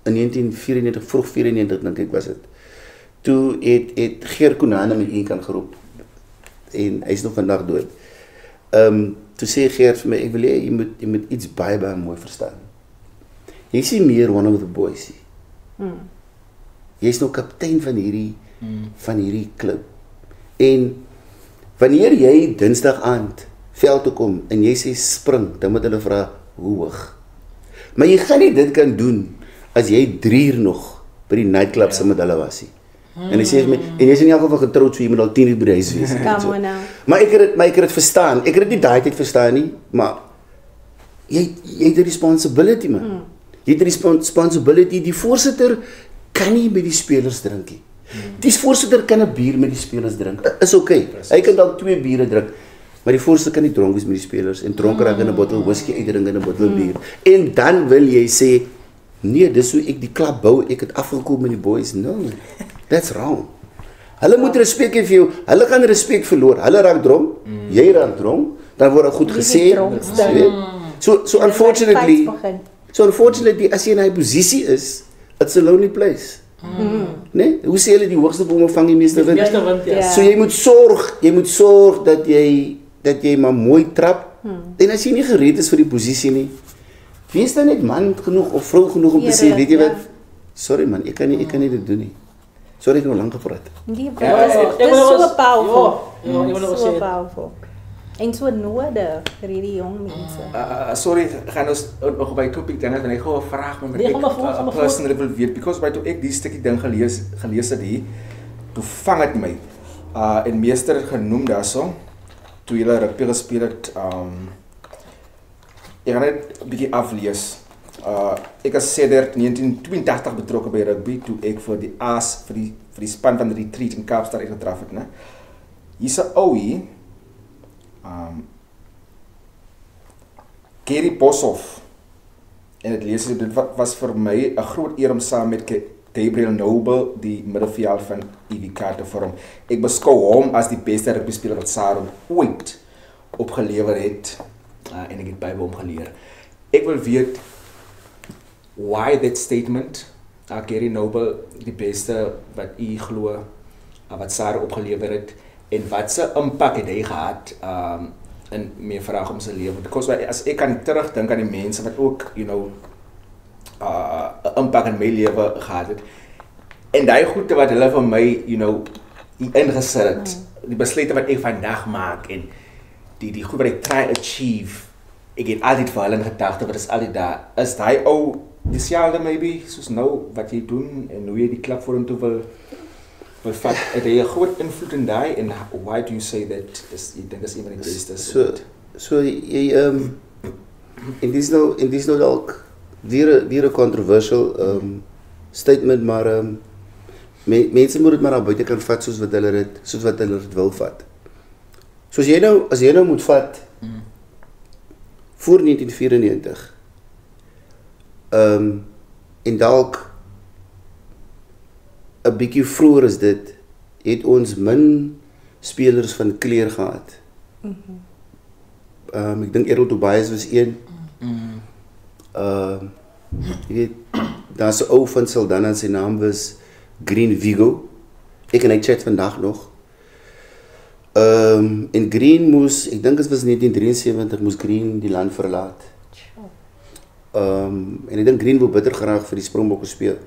1994, vroeg 94 dink ek was dit. Toe het Geer Konane my een kan geroep. En hy is nog vandag dood. Toe sê Geer vir my, ek wil jy moet iets baie mooi verstaan. Jy sien meer one of the boys. Jy is nou kaptein van hierdie klub. En wanneer jy Dinsdag aand veld toe kom en jy sê spring, dan moet hulle vra hoe hoog. Maar jy gaan nie dit kan doen as jy 3 uur nog by die nightclub se met hulle was nie. En hy sê vir my, en jy is in elk geval getroud, so jy moet al 10 uur by die huis wees.
Come on now.
Maar ek het dit verstaan. Ek het dit nie daai tyd verstaan nie, maar jy het 'n responsibility, man. Jy het 'n responsibility. Die voorsitter kan nie by die spelers drink nie. Die voorsitter kan 'n bier met die spelers drink. Is okay. Hy kan dalk 2 biere drink. Maar die voorsitter kan nie dronk wees met die spelers en dronk raak in 'n bottel whisky uitdrink in 'n bottel bier. En dan wil jy sê, nee, dis hoe ek die klub bou, ek het afgekom met die boys. No, that's wrong. Hulle moet respek hê vir jou. Hulle gaan respek verloor. Hulle raak dronk, jy raak dronk, dan word goed gesê. So unfortunately, as jy in 'n posisie is, it's a lonely place. Nee, hoe sê hulle die hoogste bome vang die meeste wind? So jy moet sorg dat jy maar mooi trap. En as jy nie gereed is vir die posisie nie, wees dan net man genoeg of vrou genoeg om te sê, weet jy wat? Sorry man, ek kan nie dit doen nie. Sorry, ek het nou lank gepraat.
Nee, dit is so powerful.
So
powerful. En so nodig vir hierdie jong mense.
Sorry, gaan ons nog by topic dan net gou 'n vraag met ek personally wil weet, because by toe ek die stukkie ding gelees het hier, toe vang dit my. En meester het genoem daarso, toe jy rugby gespeel het, ek gaan net 'n bietjie aflees. Ek is sedert 1982 betrokke by rugby, toe ek vir die span van die Retreat in Kaapstad uitgetraf het, né? Hier's 'n ouie, Gary Boshoff, en het lees dit was vir my 'n groot eer om saam met Gabriel Noble die middelveld van EWK te vorm. Ek beskou hom as die beste rugby speler wat Sarum ooit opgelewer het, en ek het baie by hom geleer. Ek wil weet why that statement, Gary Noble die beste wat u glo wat Sarum opgelewer het, en wat se impak het hy gehad in meer vraag om sy lewe. Because as ek kan terugdink aan die mense wat ook, 'n impak in my lewe gehad het, en daai goede wat hulle vir my, ingesit het, die besluite wat ek vandag maak, en die goed wat ek try achieve, ek het altyd vir hulle in gedagte, wat is altyd daar, is daai ou dieselfde maybe, soos nou, wat jy doen, en hoe jy die klub vorentoe wil vat, het hy 'n groot invloed in daai, en why do you say that, jy dink is een van die beste?
So jy, en dis nou dalk weer 'n controversial statement, maar mense moet dit maar aan buite kan vat soos wat hulle dit wil vat. So as jy nou moet vat voor 1994 en dalk 'n bietjie vroeër is dit, het ons min spelers van kleur gehad. Ek dink Errol Tobias was een. Jy weet, daar's 'n ou van Saldanha, sy naam was Green Vigo. Ek en hy chat vandag nog. En Green moes, ek dink dit was 1973, moes Green die land verlaat. En ek dink Green wou bitter graag vir die Springbokke speel.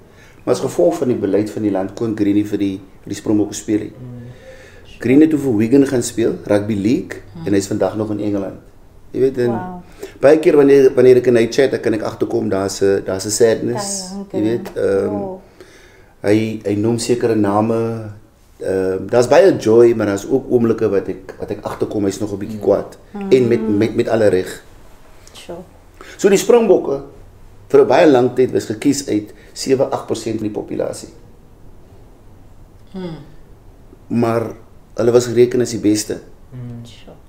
Maar as gevolg van die beleid van die land kon Green nie vir die Springbokke speel nie. Green het toe vir Wigan gaan speel, Rugby League, en hy is vandag nog in Engeland. Jy weet, en baie keer wanneer ek in hy chat, dan kan ek agterkom, daar's 'n sadness, jy weet. Hy noem sekere name. Daar's baie joy, maar daar's ook oomblikke wat ek agterkom, hy's nog 'n bietjie kwaad. En met alle reg. So die Springbokke vir 'n baie lang tyd was gekies uit 7-8% van die populasie. Maar hulle was gereken as die beste.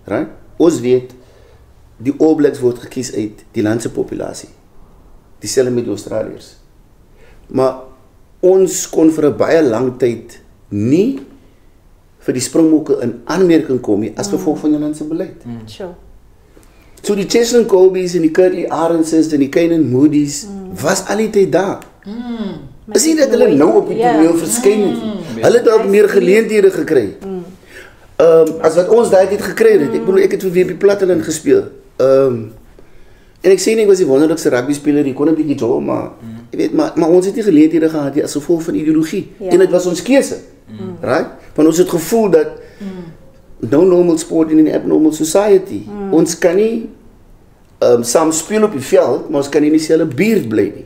Right? Ons weet die All Blacks word gekies uit die land se populasie. Dieselfde met die Australiërs. Maar ons kon vir 'n baie lang tyd nie vir die Springbokke in aanmerking kom nie as gevolg van die land se beleid. So die Cheslin Colbys en die Curtly Arendses en die Kainan Moody's was al die tyd daar. Is nie dat hulle nou op die toneel verskyn het nie. Hulle het dalk meer geleenthede gekry. As wat ons daai tyd gekry het. Ek bedoel, ek het vir WP Platteland gespeel. En ek sê nie ek was die wonderlikste rugby speler, ek kon 'n bietjie jol, maar jy weet, maar ons het nie geleenthede gehad as gevolg van ideologie. En dit was ons keuse. Right? Want ons het gevoel dat no normal sport in an abnormal society. Ons kan nie saam speel op die veld, maar ons kan nie in dieselfde buurt bly nie.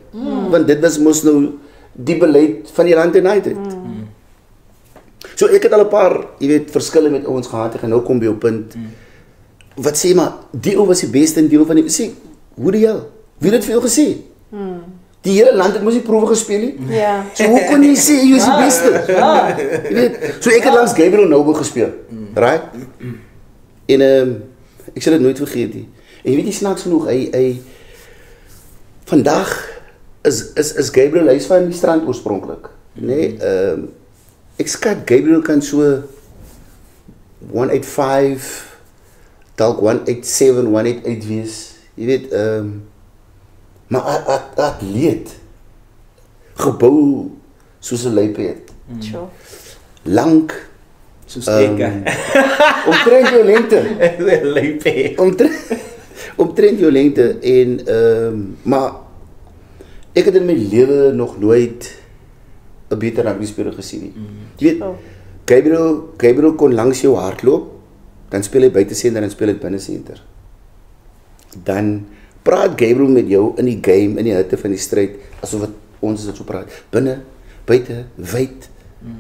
Want dit was mos nou die beleid van die Land United. So ek het al 'n paar, jy weet, verskille met ons gehad. Ek gaan nou kom by op punt. Wat sê maar, die ou was die beste in deel van die sê, hoe die hel? Wie het vir jou gesê? Die hele land het mos nie proewe gespeel nie. So hoe kon jy sê jy is die beste? Jy weet, so ek het langs Gabriel Noble gespeel. Right? En ek sal dit nooit vergeet nie. En jy weet, jy snaaks genoeg, hy vandag is Gabriel, hy is van die strand oorspronklik. Nee, ek skat Gabriel kan so 185 dalk 187, 188 wees. Jy weet, maar atleet gebou soos 'n luiperd. Lank soos omtrent jou lengte. Luiperd. Omtrent jou lengte en maar ek het in my lewe nog nooit 'n beter rugby speler gesien nie. Jy weet, Gabriel kon langs jou hardloop, dan speel hy buite senter en speel hy binne senter. Dan praat Gabriel met jou in die game, in die hitte van die stryd, asof wat ons dit so praat. Binne, buite, wyd,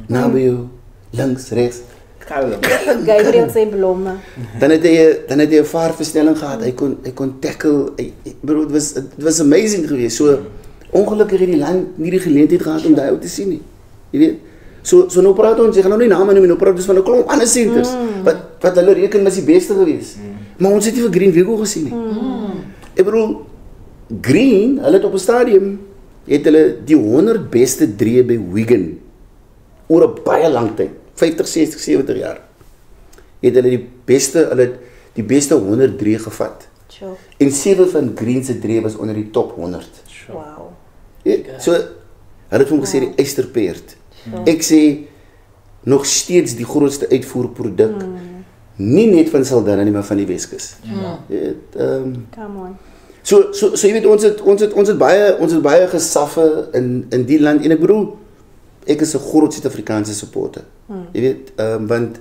naby jou, links, regs.
Gabriel sê blomme.
Dan het hy 'n vaartversnelling gehad. Hy kon tackle. Bro, dit was amazing geweest. So ongelukkig het die land nie die geleentheid gehad om daai ou te sien nie. Jy weet. So nou praat ons, jy gaan nou nie name noem, nou praat ons van 'n klomp ander centers wat hulle reken was die beste geweest. Maar ons het nie vir Green Vigo gesien nie. Ek bedoel, Green, hulle het op 'n stadium het hulle die 100 beste drie by Wigan oor 'n baie lang tyd, 50, 60, 70 jaar. Het hulle die beste 100 drie gevat. En 7 van Green se drie was onder die top 100.
Wow.
So hulle het hom gesê die eysterperd. Ek sê nog steeds die grootste uitvoerproduk. Nie net van Saldanha nie, maar van die Weskus.
Come on.
So jy weet, ons het baie gesaffe in die land, en ek bedoel, ek is 'n groot Suid-Afrikaanse supporter. Jy weet, want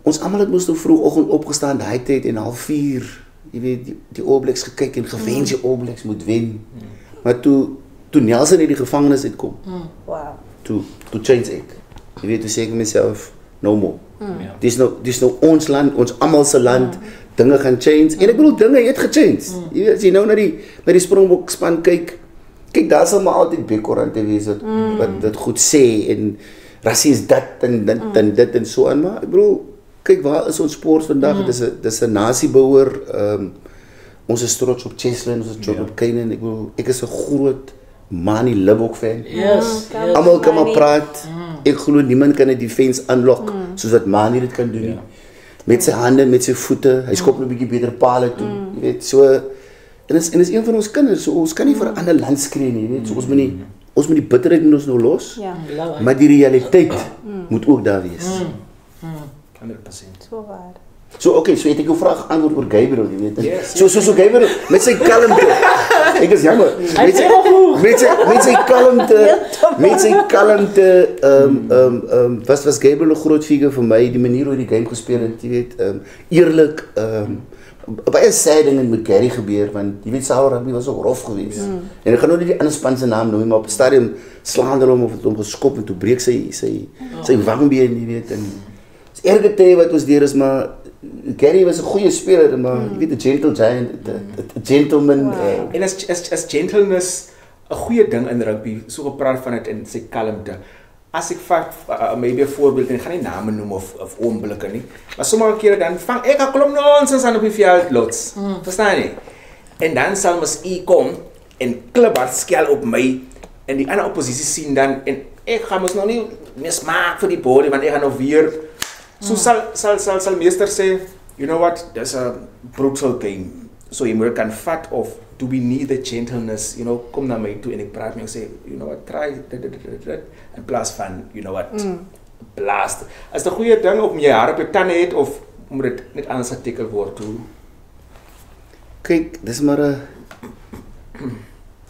ons almal het moes nou vroegoggend opgestaan daai tyd en 3:30, jy weet, die All Blacks gekyk en gewens die All Blacks moet wen. Maar toe Nelson uit die gevangenis uitkom.
Wow.
Toe change ek. Jy weet, toe sê ek myself, no more. Dis nou ons land, ons almal se land. Dinge gaan change. En ek bedoel, dinge het gechange. Jy weet, as jy nou na die Springbok span kyk, daar sal maar altyd bekkorante wees wat dit goed sê en rassie is dat en dit en so aan, maar ek bedoel, kyk waar is ons sport vandag? Dis 'n nasiebouer. Ons is trots op Cheslin, ons is trots op Kainan. Ek is 'n groot Manny Libbok fan.
Yes.
Almal kan maar praat. Ek glo niemand kan 'n defense unlock soos wat Manny dit kan doen nie. Met sy hande, met sy voete. Hy skop 'n bietjie beter palle toe. Jy weet, so en is een van ons kinders. So ons kan nie vir 'n ander land skree nie, weet. So ons moet die bitterheid moet ons nou los.
Ja.
Maar die realiteit moet ook daar wees.
100%.
So waar.
So okay, so het ek jou vraag antwoord oor Gabriel, jy weet.
Yes,
So Gabriel met sy kalmte. Ek is jammer. Met sy kalmte was Gabriel 'n groot figuur vir my, die manier hoe hy die game gespeel het, jy weet, eerlik, baie sad dinge met Gary gebeur want jy weet Sauer rugby was ook rof geweest. En ek gaan nou nie die ander span se naam noem, maar op die stadion slaan hulle hom of het hom geskop en toe breek sy wangbeen, jy weet, en dis erge tye wat ons deur is, maar Gary was 'n goeie speler, maar jy weet 'n gentle giant, 'n gentleman.
En as gentleness 'n goeie ding in rugby, so gepraat van dit in sy kalmte. As ek vat maybe 'n voorbeeld en ek gaan nie name noem of oomblikke nie, maar sommige kere dan vang ek 'n klomp nonsens aan op die veld lots. Verstaan jy? En dan sal mos kom en kliphard skel op my en die ander oppositie sien dan en ek gaan mos nog nie mismaak vir die body want ek gaan nou weer so sal meester sê, you know what, there's a brutal game. So jy moet kan vat of do we need the gentleness, you know, kom na my toe en ek praat met jou sê, you know what, try in plaas van, you know what, blast. As dit 'n goeie ding of jy haar op jou tande het of moet dit net anders geteken word toe?
Kyk, dis maar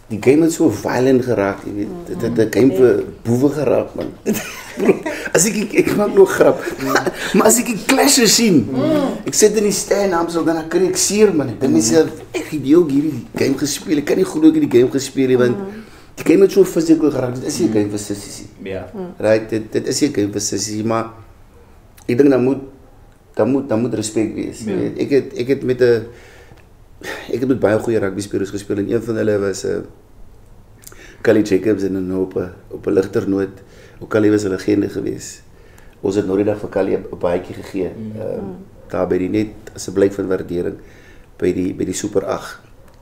die game het so violent geraak, jy weet. Dit het 'n game vir boewe geraak, man. As ek maak nog grap, maar as ek die clashes sien, ek sit in die stand Amstel, dan kry ek seer, man. Ek dink myself, ek het ook hierdie game gespeel. Ek kan nie glo ek het die game gespeel nie, want die game het so physical geraak. Dit is nie 'n game vir sissies nie.
Ja.
Right, dit is nie 'n game vir sissies, maar ek dink dan moet respek wees. Ek het met baie goeie rugby spelers gespeel en een van hulle was Kali Jacobs en dan op 'n ligter noot. Ook Kali was 'n legende geweest. Ons het nou die dag vir Kali 'n baadjie gegee. Daar by die net as 'n blyk van waardering by die Super 8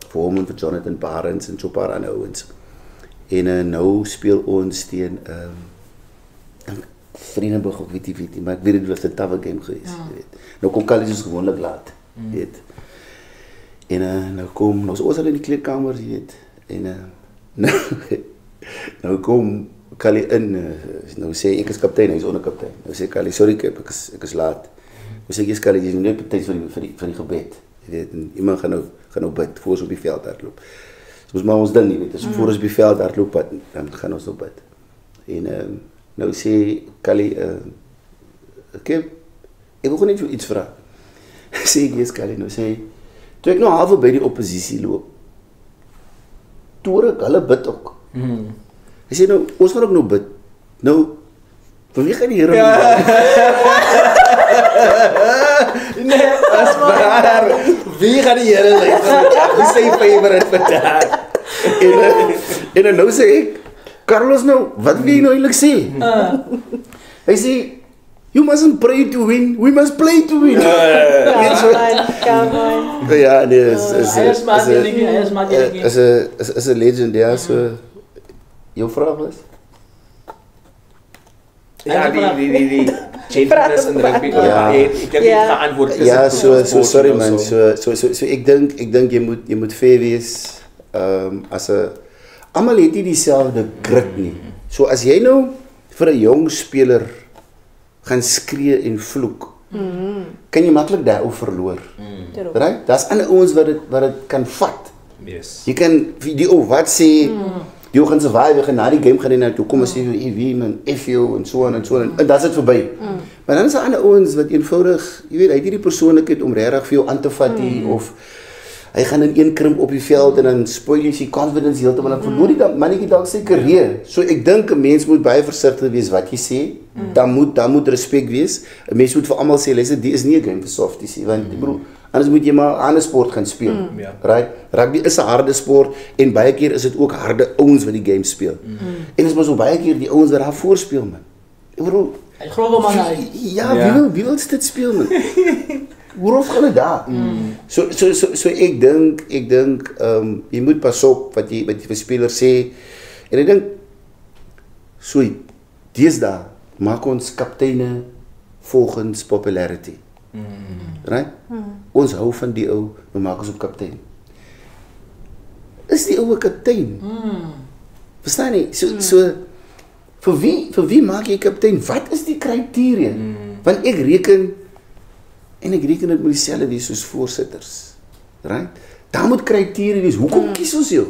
vir hom en vir Jonathan Barnes en so 'n paar ander ouens. En nou speel ons teen Vriendenburg, ek weet nie, maar ek weet dit was 'n tawwe game geweest, jy weet. Nou kom Kali soos gewoonlik laat, weet. En nou kom ons al in die kleedkamer, jy weet. En nou kom Kali in, nou sê ek is kaptein, hy is onderkaptein. Nou sê Kali, sorry Kip, ek is laat. Nou sê ek is Kali, jy is net tyd vir die gebed. Jy weet, en iemand gaan nou bid voor ons op die veld hardloop. So ons maar ons ding, jy weet, as voor ons op die veld hardloop, dan gaan ons nou bid. En nou sê Kali, Kip, ek wil gewoon net iets vra. Sê ek, yes Kali, nou sê, toe ek nou half by die oppositie loop, toe hoor ek hulle bid ook. Hy sê nou, ons gaan ook nou bid. Nou, vir wie gaan die Here bid?
Nee, as waar. Wie gaan die Here luister? Wie is sy favorite vandag?
En nou sê ek, Carlos nou, wat wil jy nou eintlik sê? Hy sê, you mustn't pray to win, we must play to win.
Come on.
Ja, nee, is 'n legend, ja, so. Jou vraag was?
Ja, die gentleness in rugby.
Ja.
Ek dink ek gaan antwoord.
Ja, so sorry man, so ek dink jy moet fair wees. Almal het nie dieselfde grit nie. So as jy nou vir 'n jong speler gaan skree en vloek, kan jy maklik daai ou verloor. Right? Daar's ander ouens wat dit kan vat.
Yes.
Jy kan die ou wat sê, jy gaan survive, gaan na die game gaan en nou kom en sê wie man, F jou en so en dan is dit verby. Maar dan is daar ander ouens wat eenvoudig, jy weet, hy het nie die persoonlikheid om regtig vir jou aan te vat nie, of hy gaan in een krimp op die veld en dan spoil jy sy confidence heeltemal en verloor die mannetjie dalk sy carrière. So ek dink 'n mens moet baie versigtig wees wat jy sê. Dan moet respek wees. 'n Mens moet vir almal sê, luister, die is nie 'n game vir softies nie, want ek bedoel, anders moet jy maar 'n ander sport gaan speel. Right? Rugby is 'n harde sport en baie keer is dit ook harde ouens wat die game speel. En dit is maar so baie keer die ouens wat daar voorspeel, man. Ek bedoel,
Hy groewe man hy.
Ja,
Ja.
wie wil dit speel man? Hoe gaan dit daar? So ek dink jy moet pas op wat jy vir spelers sê. En ek dink so deesdae maak ons kapteine volgens popularity. Right? Ons hou van die ou, nou maak ons op kaptein. Is die ou 'n kaptein? Verstaan jy? So vir wie maak jy kaptein? Wat is die kriteria? Want ek reken dit moet dieselfde wees soos voorsitters. Right? Daar moet kriteria wees. Hoekom kies ons jou?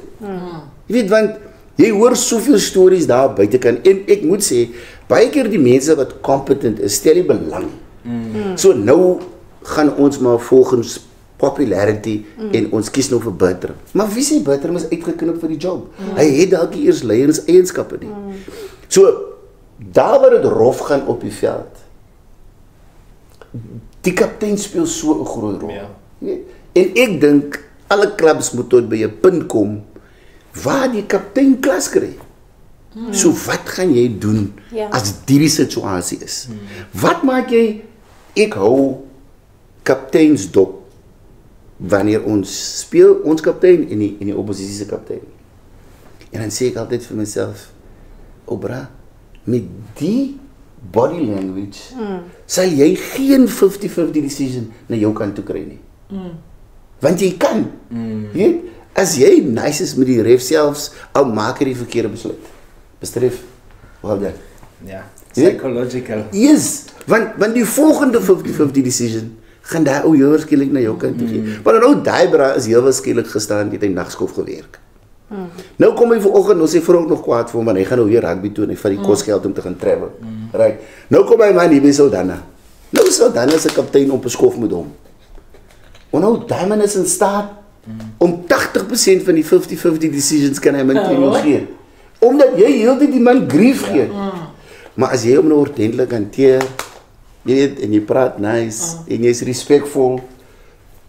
Jy weet, want jy hoor soveel stories daar buitekant en ek moet sê, baie keer die mense wat competent is, stel nie belang. So nou gaan ons maar volgens popularity en ons kies nou vir Bertram. Maar wie sê Bertram is uitgeknip vir die job? Hy het dalk nie eers leierseienskappe nie. So daar waar dit rof gaan op die veld, die kaptein speel so 'n groot rol.
Ja.
En ek dink alle klubs moet tot by 'n punt kom waar die kaptein klas kry. So wat gaan jy doen
Ja.
as die situasie is? Wat maak jy? Ek hou kapteins dop wanneer ons speel ons kaptein en die oppositie se kaptein. En dan sê ek altyd vir myself, Obra, met die body language sal jy geen 50-50 decision na jou kant toe kry nie. Want jy kan. Jy weet, as jy nice is met die ref selfs, al maak hy die verkeerde besluit. Bestref, well done.
Ja.
Ja.
Psychological.
Yes, want die volgende 50-50 decision gaan daai ou heel skielik na jou kant toe gee. Maar nou daai bra is heel skielik gestaan, het hy nagskof gewerk. Nou kom hy vanoggend, ons sê vrou ook nog kwaad vir hom, want hy gaan nou weer rugby toe en hy vat die kosgeld om te gaan travel. Right. Nou kom hy man hier by Saldanha. Nou Saldanha se kaptein op 'n skof met hom. En nou daai man is in staat om 80% van die 50-50 decisions kan hy met jou gee. Omdat jy heeltyd die man grief gee. Maar as jy hom nou ordentlik hanteer, jy weet, en jy praat nice, en jy's respekvol,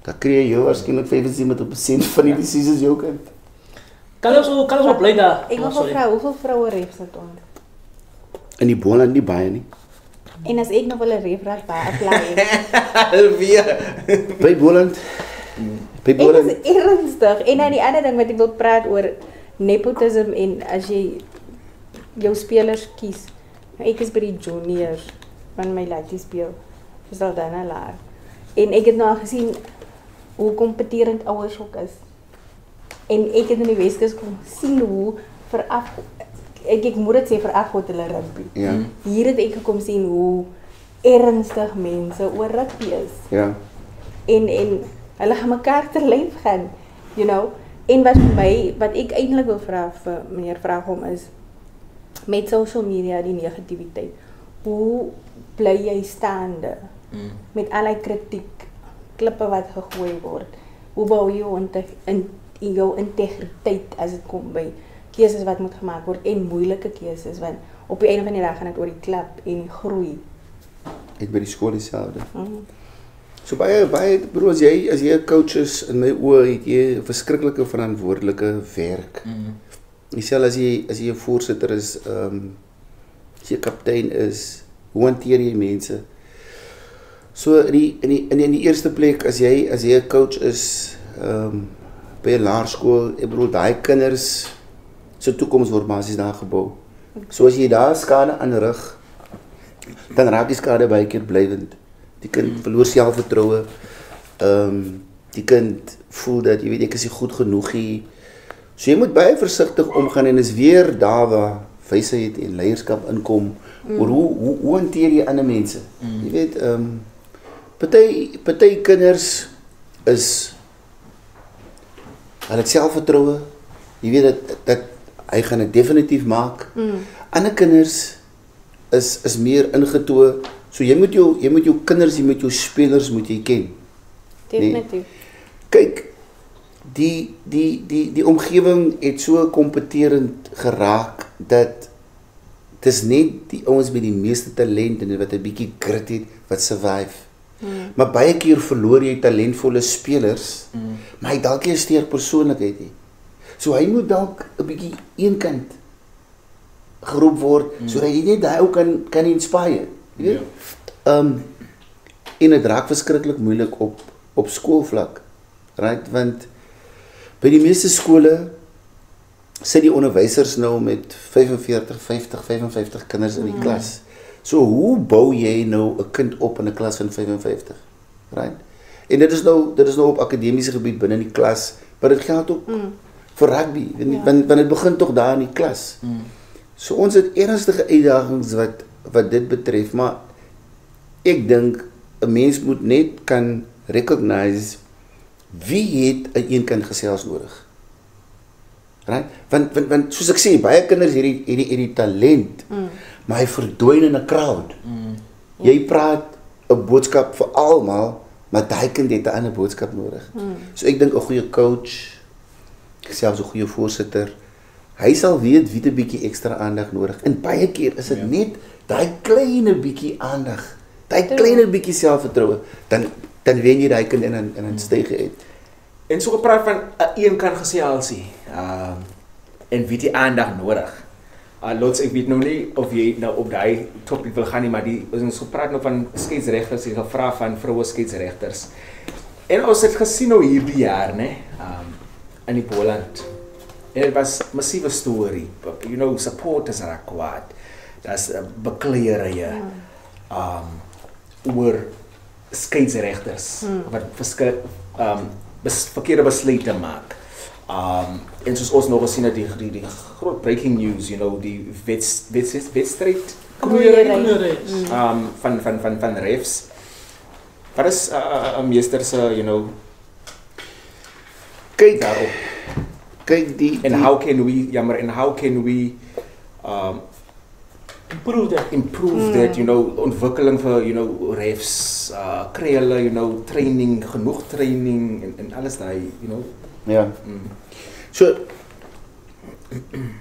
dan kry jy waarskynlik 75% van die decisions jou kant.
Kan ons op bly daar?
Ek wil vra hoeveel vroue refs het ons?
In die Boland nie baie nie.
En as ek nog wel 'n refraat by apply.
Alweer.
By Boland. By
Ek
Boland.
is ernstig. En dan die ander ding wat ek wil praat oor nepotism en as jy jou spelers kies. Nou, ek is by die juniors van my laatjie speel. Vir Saldanha Laar. En ek het nou al gesien hoe kompeterend ouers ook is. En ek het in die Weskus kom sien hoe veraf ek moet dit sê verafgod hulle rugby.
Ja.
Hier het ek gekom sien hoe ernstig mense oor rugby is.
Ja.
En hulle gaan mekaar ter lyf gaan, you know. En wat vir my, wat ek eintlik wil vra vir meneer Vragom is, met social media, die negativiteit, hoe bly jy staande met al die kritiek, klippe wat gegooi word, hoe bou jy jou integriteit as dit kom by keuses wat moet gemaak word en moeilike keuses, want op die einde van die dag gaan dit oor die klub en die groei.
Ek by die skool dieselfde. So baie broer, as jy 'n coach is, in my oë het jy 'n verskriklike verantwoordelike werk. Dieselfde as jy 'n voorsitter is, as jy 'n kaptein is, hoe hanteer jy mense? So in die eerste plek, as jy 'n coach is, by 'n laerskool, ek bedoel daai kinders se toekoms word basies daar gebou. So as jy daar skade aanrig, dan raak die skade baie keer blywend. Die kind verloor selfvertroue. Die kind voel dat jy weet ek is nie goed genoeg nie. So jy moet baie versigtig omgaan en is weer daar waar wysheid en leierskap inkom oor hoe hanteer jy ander mense. Jy weet party kinders is hulle het selfvertroue. Jy weet dat hy gaan dit definitief maak. Ander kinders is meer ingetoe. So jy moet jou kinders, jy moet jou spelers moet jy ken.
Definitief.
Nee. Kyk, die omgewing het so kompeterend geraak dat dis net die ouens met die meeste talent en wat 'n bietjie grit het wat survive. Maar baie keer verloor jy talentvolle spelers, maar hy dalk nie 'n sterk persoonlikheid nie. So hy moet dalk 'n bietjie eenkant geroep word sodat jy net daai ou kan inspire. Jy weet? En dit raak verskriklik moeilik op skoolvlak. Right? Want by die meeste skole sit die onderwysers nou met 45, 50, 55 kinders in die klas. So hoe bou jy nou 'n kind op in 'n klas van 55? Right? En dit is nou op akademiese gebied binne die klas, maar dit geld ook vir rugby, want dit begin tog daar in die klas. So ons het ernstige uitdagings wat dit betref, maar ek dink 'n mens moet net kan recognize wie het 'n eenkant gesels nodig. Right? Want soos ek sê, baie kinders hierdie talent, maar hy verdwyn in 'n crowd. Jy praat 'n boodskap vir almal, maar daai kind het 'n ander boodskap nodig. So ek dink 'n goeie coach, selfs 'n goeie voorsitter, hy sal weet wie 'n bietjie ekstra aandag nodig. En baie keer is dit net daai klein bietjie aandag, daai klein bietjie selfvertroue, dan wen jy daai kind in 'n styg uit.
En so gepraat van 'n een kan geselsie, en wie die aandag nodig. Lots, ek weet nou nie of jy nou op daai topic wil gaan nie, maar ons gepraat nou van skeidsregters, jy gevra van vroue skeidsregters. En ons het gesien nou hierdie jaar, né, in die Boland. En dit was 'n massiewe storie. You know, supporters raak kwaad. Daar's bekleerrye oor skeidsregters wat verkeerde besluite maak. En soos ons nog gesien het, die groot breaking news, you know, die wedstrijd van refs. Wat is meester se, you know,
kyk
daarop?
Kyk
and how can we improve that, you know, ontwikkeling vir, you know, refs, kry hulle, you know, training, genoeg training en alles daai, you know.
Ja. So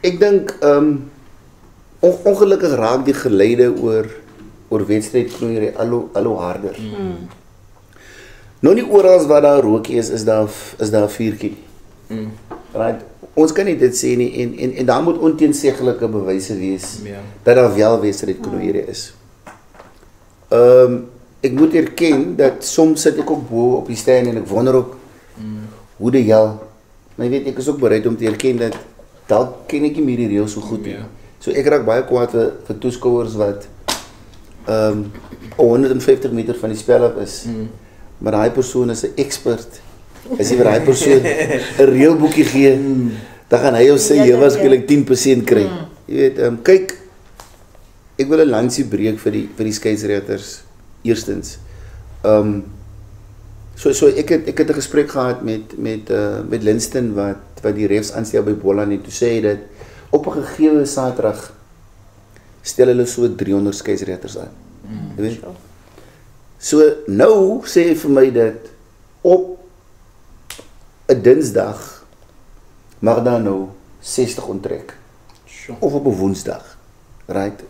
ek dink ongelukkig raak die geleide oor wedstrydknoeiery al hoe harder. Nou nie oral waar daar rookie is daar 'n vuurtjie. Right? Ons kan nie dit sê nie en daar moet onteenseglike bewyse wees dat daar wel wedstrydknoeiery is. Ek moet erken dat soms sit ek ook bo op die stand en ek wonder ook hoe die hel. Maar jy weet, ek is ook bereid om te erken dat dalk ken ek nie meer die reëls so goed nie. So ek raak baie kwaad vir toeskouers wat 150 meter van die spel af is. Maar daai persoon is 'n expert. As jy vir daai persoon 'n reëlboekie gee, dan gaan hy jou sê jy waarskynlik 10% kry. Jy weet, kyk, ek wil 'n lansie breek vir die skeidsregters eerstens. So ek het 'n gesprek gehad met Linston wat die refs aanstel by Boland en toe sê hy dat op 'n gegeewe Saterdag stel hulle so 300 skeidsregters aan. Jy weet? So nou sê hy vir my dat op 'n Dinsdag mag daar nou 60 onttrek. Of op 'n Woensdag. Right?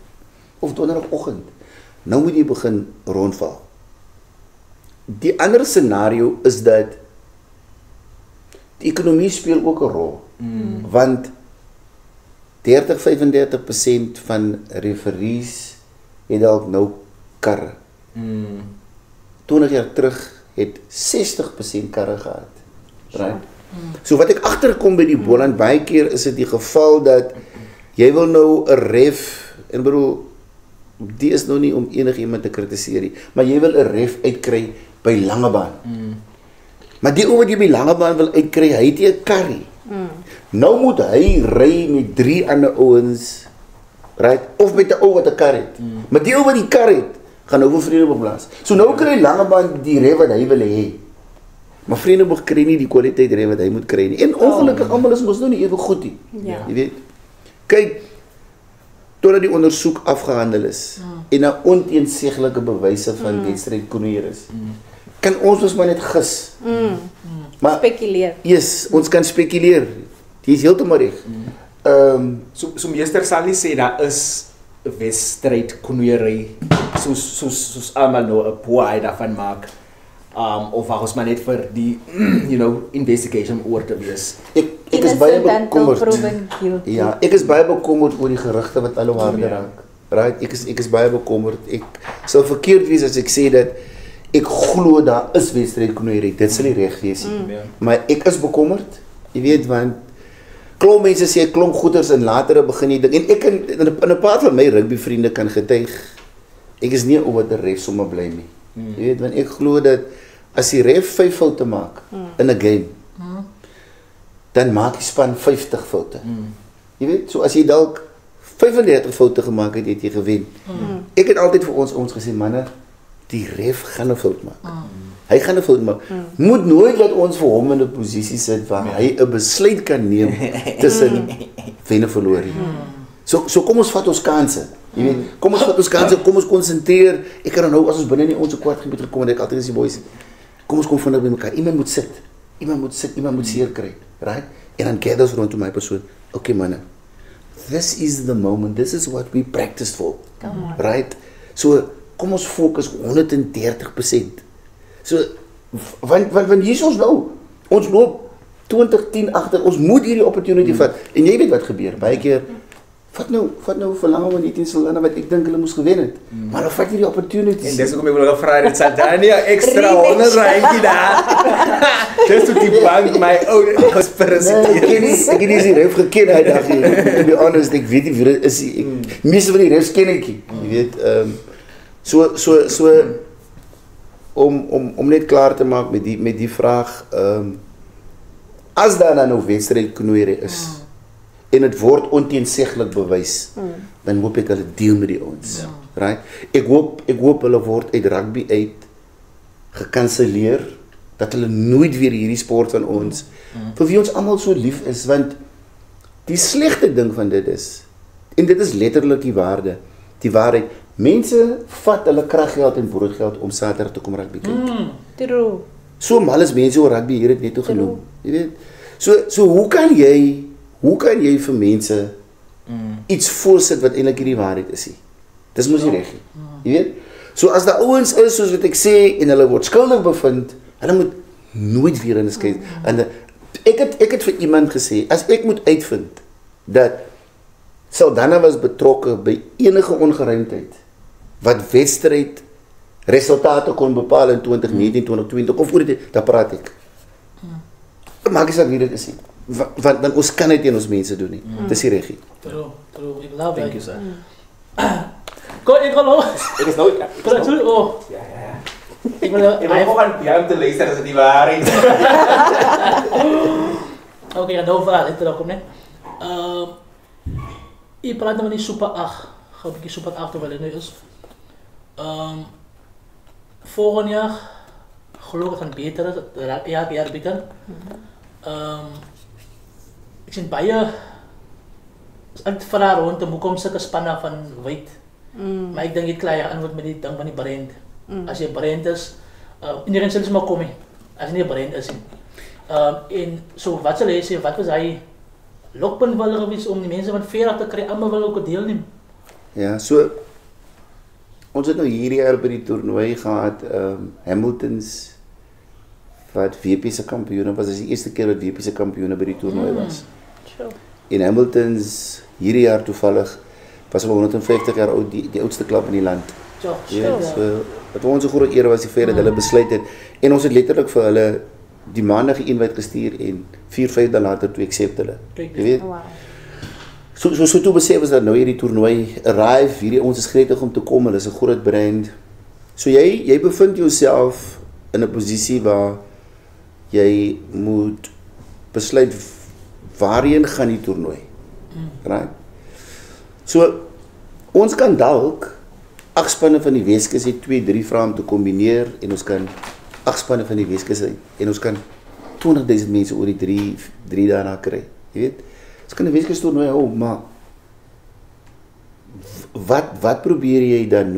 Of Donderdagoggend. Nou moet jy begin rondval. Die ander scenario is dat die ekonomie speel ook 'n rol. Want 30-35% van referees het dalk nou karre. 20 jaar terug het 60% karre gehad. Right? So wat ek agterkom by die Boland, baie keer is dit die geval dat jy wil nou 'n ref, en bedoel, die is nou nie om enigiemand te kritiseer nie, maar jy wil 'n ref uitkry by Langebaan. Maar die ou wat jy by Langebaan wil uitkry, hy het nie 'n kar nie. Nou moet hy ry met 3 ander ouens, right? Of met 'n ou wat 'n kar het. Maar die ou wat die kar het, gaan nou vir Vredenburg blaas. So nou kry Langebaan die ref wat hy wil hê. Maar Vredenburg kry nie die kwaliteit ref wat hy moet kry nie. En ongelukkig almal is mos nou nie ewe goed nie. Jy weet. Kyk, totdat die ondersoek afgehandel is en 'n onteenseglike bewyse van wedstrydknoeiery is, kan ons mos maar net gis. Maar
Spekuleer.
Yes, ons kan spekuleer. Jy is heeltemal reg.
So meester sal nie sê daar is 'n wedstrydknoeiery soos almal nou 'n poai daarvan maak. Of was maar net vir die you know, investigation oor te wees.
Ek is baie bekommerd. Ja, ek is baie bekommerd oor die gerugte wat al hoe harder raak. Right? Ek is baie bekommerd. Ek sal verkeerd wees as ek sê dat ek glo daar is wedstrydknoeiery. Dit sal nie reg wees nie. Maar ek is bekommerd. Jy weet, want klomp mense sê klomp goeders en later begin jy ding. En ek in 'n paar van my rugbyvriende kan getuig. Ek is nie oor die ref sommer bly nie. Jy weet, want ek glo dat as die ref 5 foute maak in 'n game, dan maak die span 50 foute. Jy weet, so as jy dalk 35 foute gemaak het, het jy gewen. Ek het altyd vir ons gesê, manne, die ref gaan 'n fout maak. Hy gaan 'n fout maak. Moet nooit laat ons vir hom in 'n posisie sit waar hy 'n besluit kan neem tussen wen en verloor. So kom ons vat ons kansse. Jy weet, kom ons vat ons kansse, kom ons konsentreer. Ek kan nou as ons binne in ons kwartgebied gekom het, ek altyd as die boys. Kom ons kom vinnig by mekaar. Iemand moet sit. Iemand moet seer kry, right? En dan gather ons rondom my persoon. Okay manne. This is the moment. This is what we practiced for. Right? So kom ons fokus 130%. So want hier is ons nou. Ons loop 20-10 agter. Ons moet hierdie opportunity vat. En jy weet wat gebeur. Baie keer vat nou verlang om net iets wat ek dink hulle moes gewen het. Maar dan vat jy die opportunity.
En dis hoekom ek wil gevra het Saldania ekstra 100 randjie daar. Dis toe die bank my ou conspiracy.
Ek het die ref geken hy dag hier. To be honest, ek weet nie wie dit is nie. Meeste van die refs ken ek nie. Jy weet, so om net klaar te maak met die vraag, as daar nou wedstrydknoeiery is, en het word onteenseglik bewys, dan hoop ek hulle deel met die ons. Right? Ek hoop hulle word uit rugby uit gekanselleer, dat hulle nooit weer hierdie sport van ons, vir wie ons almal so lief is, want die slegte ding van dit is, en dit is letterlik die waarheid, mense vat hulle kraggeld en broodgeld om Saterdag te kom rugby kyk.
True.
So mal is mense oor rugby, hier het net toe genoem. Jy weet, so hoe kan jy vir mense iets voorsit wat eintlik hierdie waarheid is nie? Dis mos nie reg nie. Jy weet? So as daar ouens is soos wat ek sê en hulle word skuldig bevind, hulle moet nooit weer in 'n skei. En ek het vir iemand gesê, as ek moet uitvind dat Saldanha was betrokke by enige ongeruimdheid wat wedstryd resultate kon bepaal in 2019, 2020 of voor dit, dan praat ek. Maak nie saak wie dit is nie. Want ons kan dit teen ons mense doen nie. Dis die regie.
True. Ek love
Thank you, sir.
Kom, ek gaan nou.
Ek is nooit.
Ja. Ek wil
gewoon jou te luister as dit die waarheid.
Okay, dan over dit terugkom net. Ek praat nou van die Super 8. Gaan 'n bietjie Super 8 terwyl dit nou is. Volgende jaar geloof ek gaan beter is, jaar beter. Ek sien baie ek vra rondom hoekom sulke spanne van wyd. Maar ek dink dit klaar antwoord met die ding van die brand. As jy brand is, iedereen sal maar kom nie. As jy nie 'n brand is nie. En so wat sal jy sê, wat was hy lokpunt wel gewees om die mense van Vera te kry, almal wil ook deelneem?
Ja, so ons het nou hierdie jaar by die toernooi gehad, Hamiltons wat WP se kampioene was. Dit is die eerste keer wat WP se kampioene by die toernooi was. En Hamiltons hierdie jaar toevallig was hulle 150 jaar oud, die oudste klub in die land. Ja, so wat vir ons 'n groot eer was die feit dat hulle besluit het en ons het letterlik vir hulle die maandag invite gestuur en 4-5 dae later toe accept hulle. Jy weet. So toe besef ons dat nou hierdie toernooi arrive, hierdie ons is gretig om te kom, hulle is 'n groot brand. So jy bevind jouself in 'n posisie waar jy moet besluit waarheen gaan die toernooi. Right? So ons kan dalk 8 spanne van die Weskus het 2-3 vrae om te kombineer en ons kan 8 spanne van die Weskus en ons kan 20,000 mense oor die 3 daarna kry. Jy weet? Ons kan die Weskus toernooi hou, maar wat probeer jy dan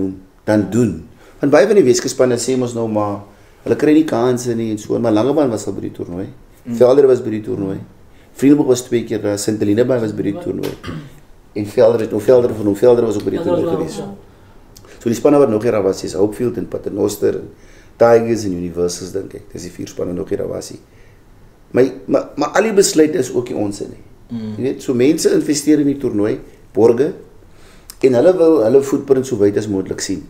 doen? Want baie van die Weskus spanne sê ons nou maar hulle kry nie kansse nie en so, maar Langebaan was al by die toernooi. Velder was by die toernooi. Vriendelburg was 2 keer daar, Sint Helena was by die toernooi. En Velder was ook by die toernooi gewees. So die spanne wat nog hier was, is Hopefield en Paternoster en Tigers en Universals dink ek. Dis die 4 spanne nog hier was. Maar al die besluite is ook nie ons nie. Jy weet, so mense investeer in die toernooi, borge En hulle wil hulle voetprint so wyd as moontlik sien.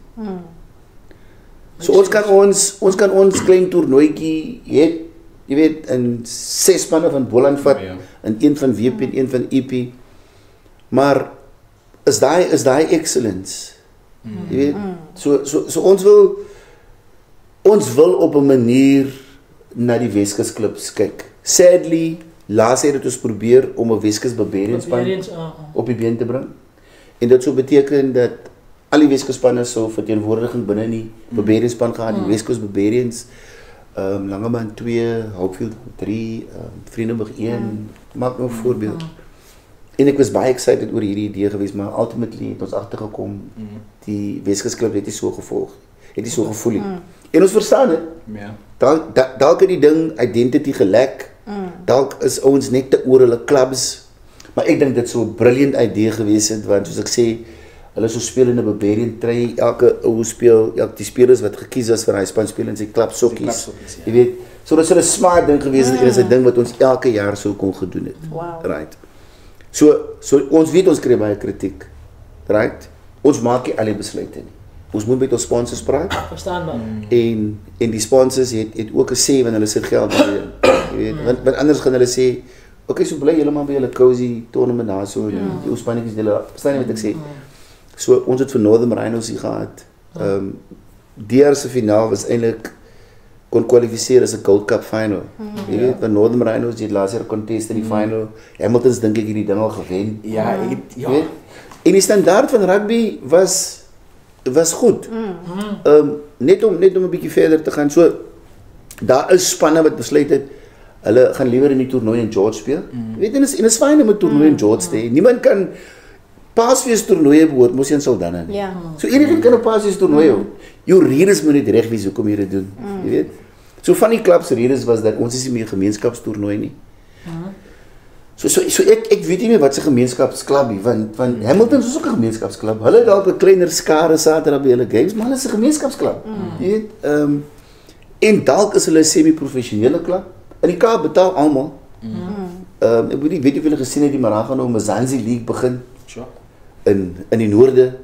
So ons kan ons klein toernooitjie het, jy weet, in 6 spanne van Boland vat, in een van WP en een van EP. Maar is daai excellence. Jy weet, so ons wil op 'n manier na die Weskus klubs kyk. Sadly, laas het ons probeer om 'n Weskus Barbarians span op die been te bring. En dit sou beteken dat al die Weskus spanne sou verteenwoordiging binne die Barbarians span gehad, die Weskus Barbarians, Langebaan 2, Hopefield 3, Vredenburg 1, maak nou 'n voorbeeld. En ek was baie excited oor hierdie idee geweest, maar ultimately het ons agtergekom die Weskus klub het nie so gevolg, het nie so gevoel nie. En ons verstaan dit.
Ja.
Dalk het die ding identity gelek. Dalk is ons net te oor hulle clubs. Maar ek dink dit sou 'n brilliant idee gewees het, want soos ek sê, hulle sou speel in 'n Barbarian try, elke ou speel, die spelers wat gekies is vir hy span speel in sy klub sokkies. Jy weet, so dit sou 'n smart ding gewees het en is 'n ding wat ons elke jaar sou kon gedoen het.
Wow.
Right. So ons weet ons kry baie kritiek. Right? Ons maak nie al die besluite nie. Ons moet met ons sponsors praat.
Verstaan man.
En die sponsors het ook 'n sê wanneer hulle sit geld in. Jy weet, want anders gaan hulle sê, okay, so bly julle maar by julle cozy tournament daar so, die oorspannetjies julle, verstaan jy wat ek sê? So ons het vir Northern Rhinos hier gehad. Die eerste finaal was eintlik kon kwalifiseer as 'n Gold Cup final. Jy weet, van Northern Rhinos het laas jaar contest in die final. Hamiltons dink ek hierdie ding al gewen.
Ja,
Ja. En die standaard van rugby was goed. Net om 'n bietjie verder te gaan. So daar is spanne wat besluit het hulle gaan liewer in die toernooi in George speel. Jy weet, en is fyn om 'n toernooi in George te hê. Niemand kan Paasfees toernooie behoort mos in Saldanha nie.
Ja.
So enige kan 'n Paasfees toernooi hou. Jou redes moet net reg wees hoekom jy dit doen. Jy weet. So van die klubs redes was dat ons is nie meer gemeenskapstoernooi nie. So ek weet nie meer wat se gemeenskapsklub nie, want Hamilton is ook 'n gemeenskapsklub. Hulle het dalk 'n kleiner skare Saterdag by hulle games, maar hulle is 'n gemeenskapsklub. Jy weet, en dalk is hulle 'n semi-professionele klub. In die Kaap betaal almal. Ek weet nie of julle gesien het die Maraga nou Mzansi League begin.
Sure.
In die noorde.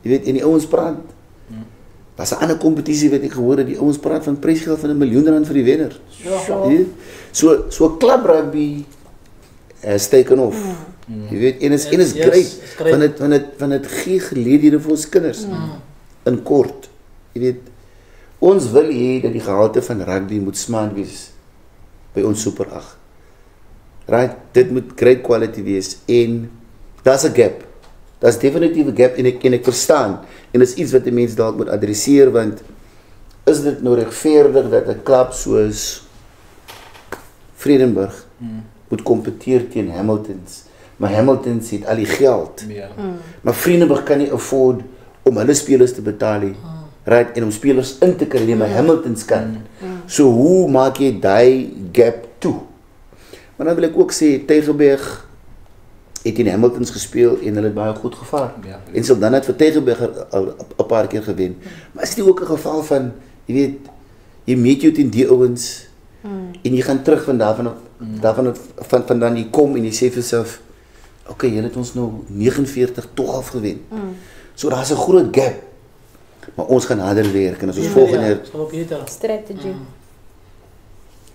Jy weet, en die ouens praat. Was 'n ander kompetisie wat ek gehoor het, die ouens praat van prysgeld van R1 miljoen vir die wenner. Jy weet, so club rugby has taken off. Jy weet, en is great. Van dit gee geleenthede vir ons kinders. In kort. Jy weet, ons wil hê dat die gehalte van rugby moet smaak wees by ons Super 8. Right? Dit moet great quality wees en daar's 'n gap. Daar's definitief 'n gap en ek verstaan. En dis iets wat die mense dalk moet adresseer, want is dit nou regverdig dat 'n klub soos Vredenburg moet kompeteer teen Hamiltons? Maar Hamiltons het al die geld. Maar Vredenburg kan nie afford om hulle spelers te betaal nie. Right, en om spelers in te kry, maar Hamiltons kan. So hoe maak jy daai gap toe? Maar dan wil ek ook sê Tygerberg het teen Hamiltons gespeel en hulle het baie goed gevaar. En Saldanha het vir Tygerberg al 'n paar keer gewen. Maar is dit ook 'n geval van, jy weet, jy meet jou teen die ouens en jy gaan terug van dan jy kom en jy sê vir jouself, okay, julle het ons nou 49-12 gewen. So daar's 'n groot gap. Maar ons gaan harder werk en as ons volgende
strategy.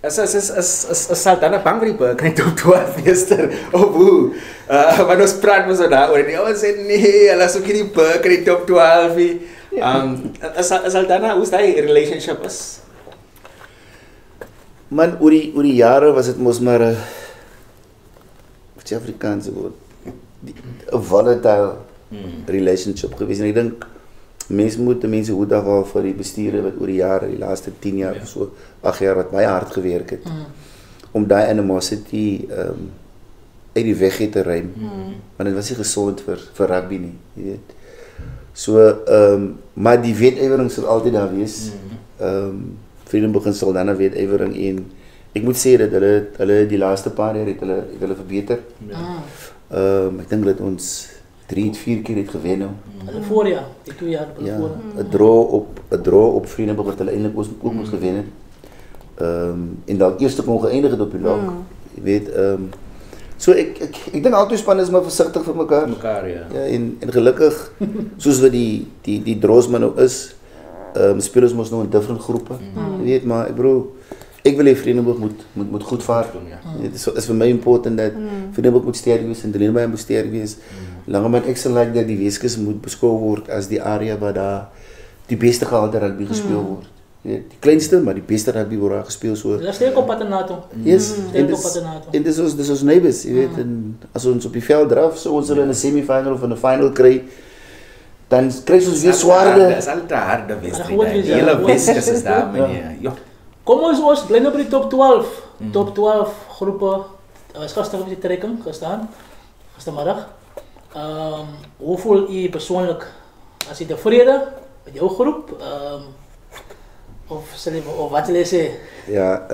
Is Saldanha bang vir die Burke net op 12 meester of hoe? Want ons praat mos daaroor en die ouens sê nee, hulle is ook nie die Burke net op 12 nie. Is Saldanha, hoe is daai relationship is?
Man, oor die jare was dit mos maar 'n Afrikaanse woord, 'n volatile relationship gewees en ek dink mense hoed afhaal vir die bestuurde wat oor die jare, die laaste 10 jaar of so, 8 jaar wat baie hard gewerk het om daai animosity uit die weg te ruim. Want dit was nie gesond vir rugby nie, jy weet. So maar die wetywering sal altyd daar wees. Vredenburg en Saldanha wetywering en ek moet sê dat hulle die laaste paar jaar het hulle verbeter. Ek dink dat ons 3-4 keer het gewen nou.
Voorjaar, die 2 jaar
voor. 'n draw op Vredenburg wat hulle eintlik ook moes gewen het. En dan eerste kon geëindig het op die log. Jy weet, So ek dink albei spanne is maar versigtig vir mekaar.
Mekaar, ja.
Ja, en gelukkig soos wat die draws maar nou is, speel ons mos nou in different groepe. Jy weet, maar ek bedoel, ek wil hê Vredenburg moet goed vaar. Dit is vir my important dat Vredenburg moet sterk wees en Delineman moet sterk wees. Langeman ek sal like dat die Weskus moet beskou word as die area waar daar die beste gehalte rugby gespeel word. Die kleinste, maar die beste rugby word daar gespeel so.
Dis sterk op Patenato.
Yes,
En
dis ons neighbors, jy weet, en as ons op die veld draf, so ons hulle in 'n semi-final of in 'n final kry, dan kry ons weer swaarde.
Dis al te harde wedstryd. Die hele Weskus is daar, meneer. Ja.
Kom ons bly nou by die top 12. Top 12 groepe. Is gister op die trekking gestaan. Gistermiddag. Hoe voel u persoonlik? As jy tevrede met jou groep? Of wat wil jy sê?
Ja,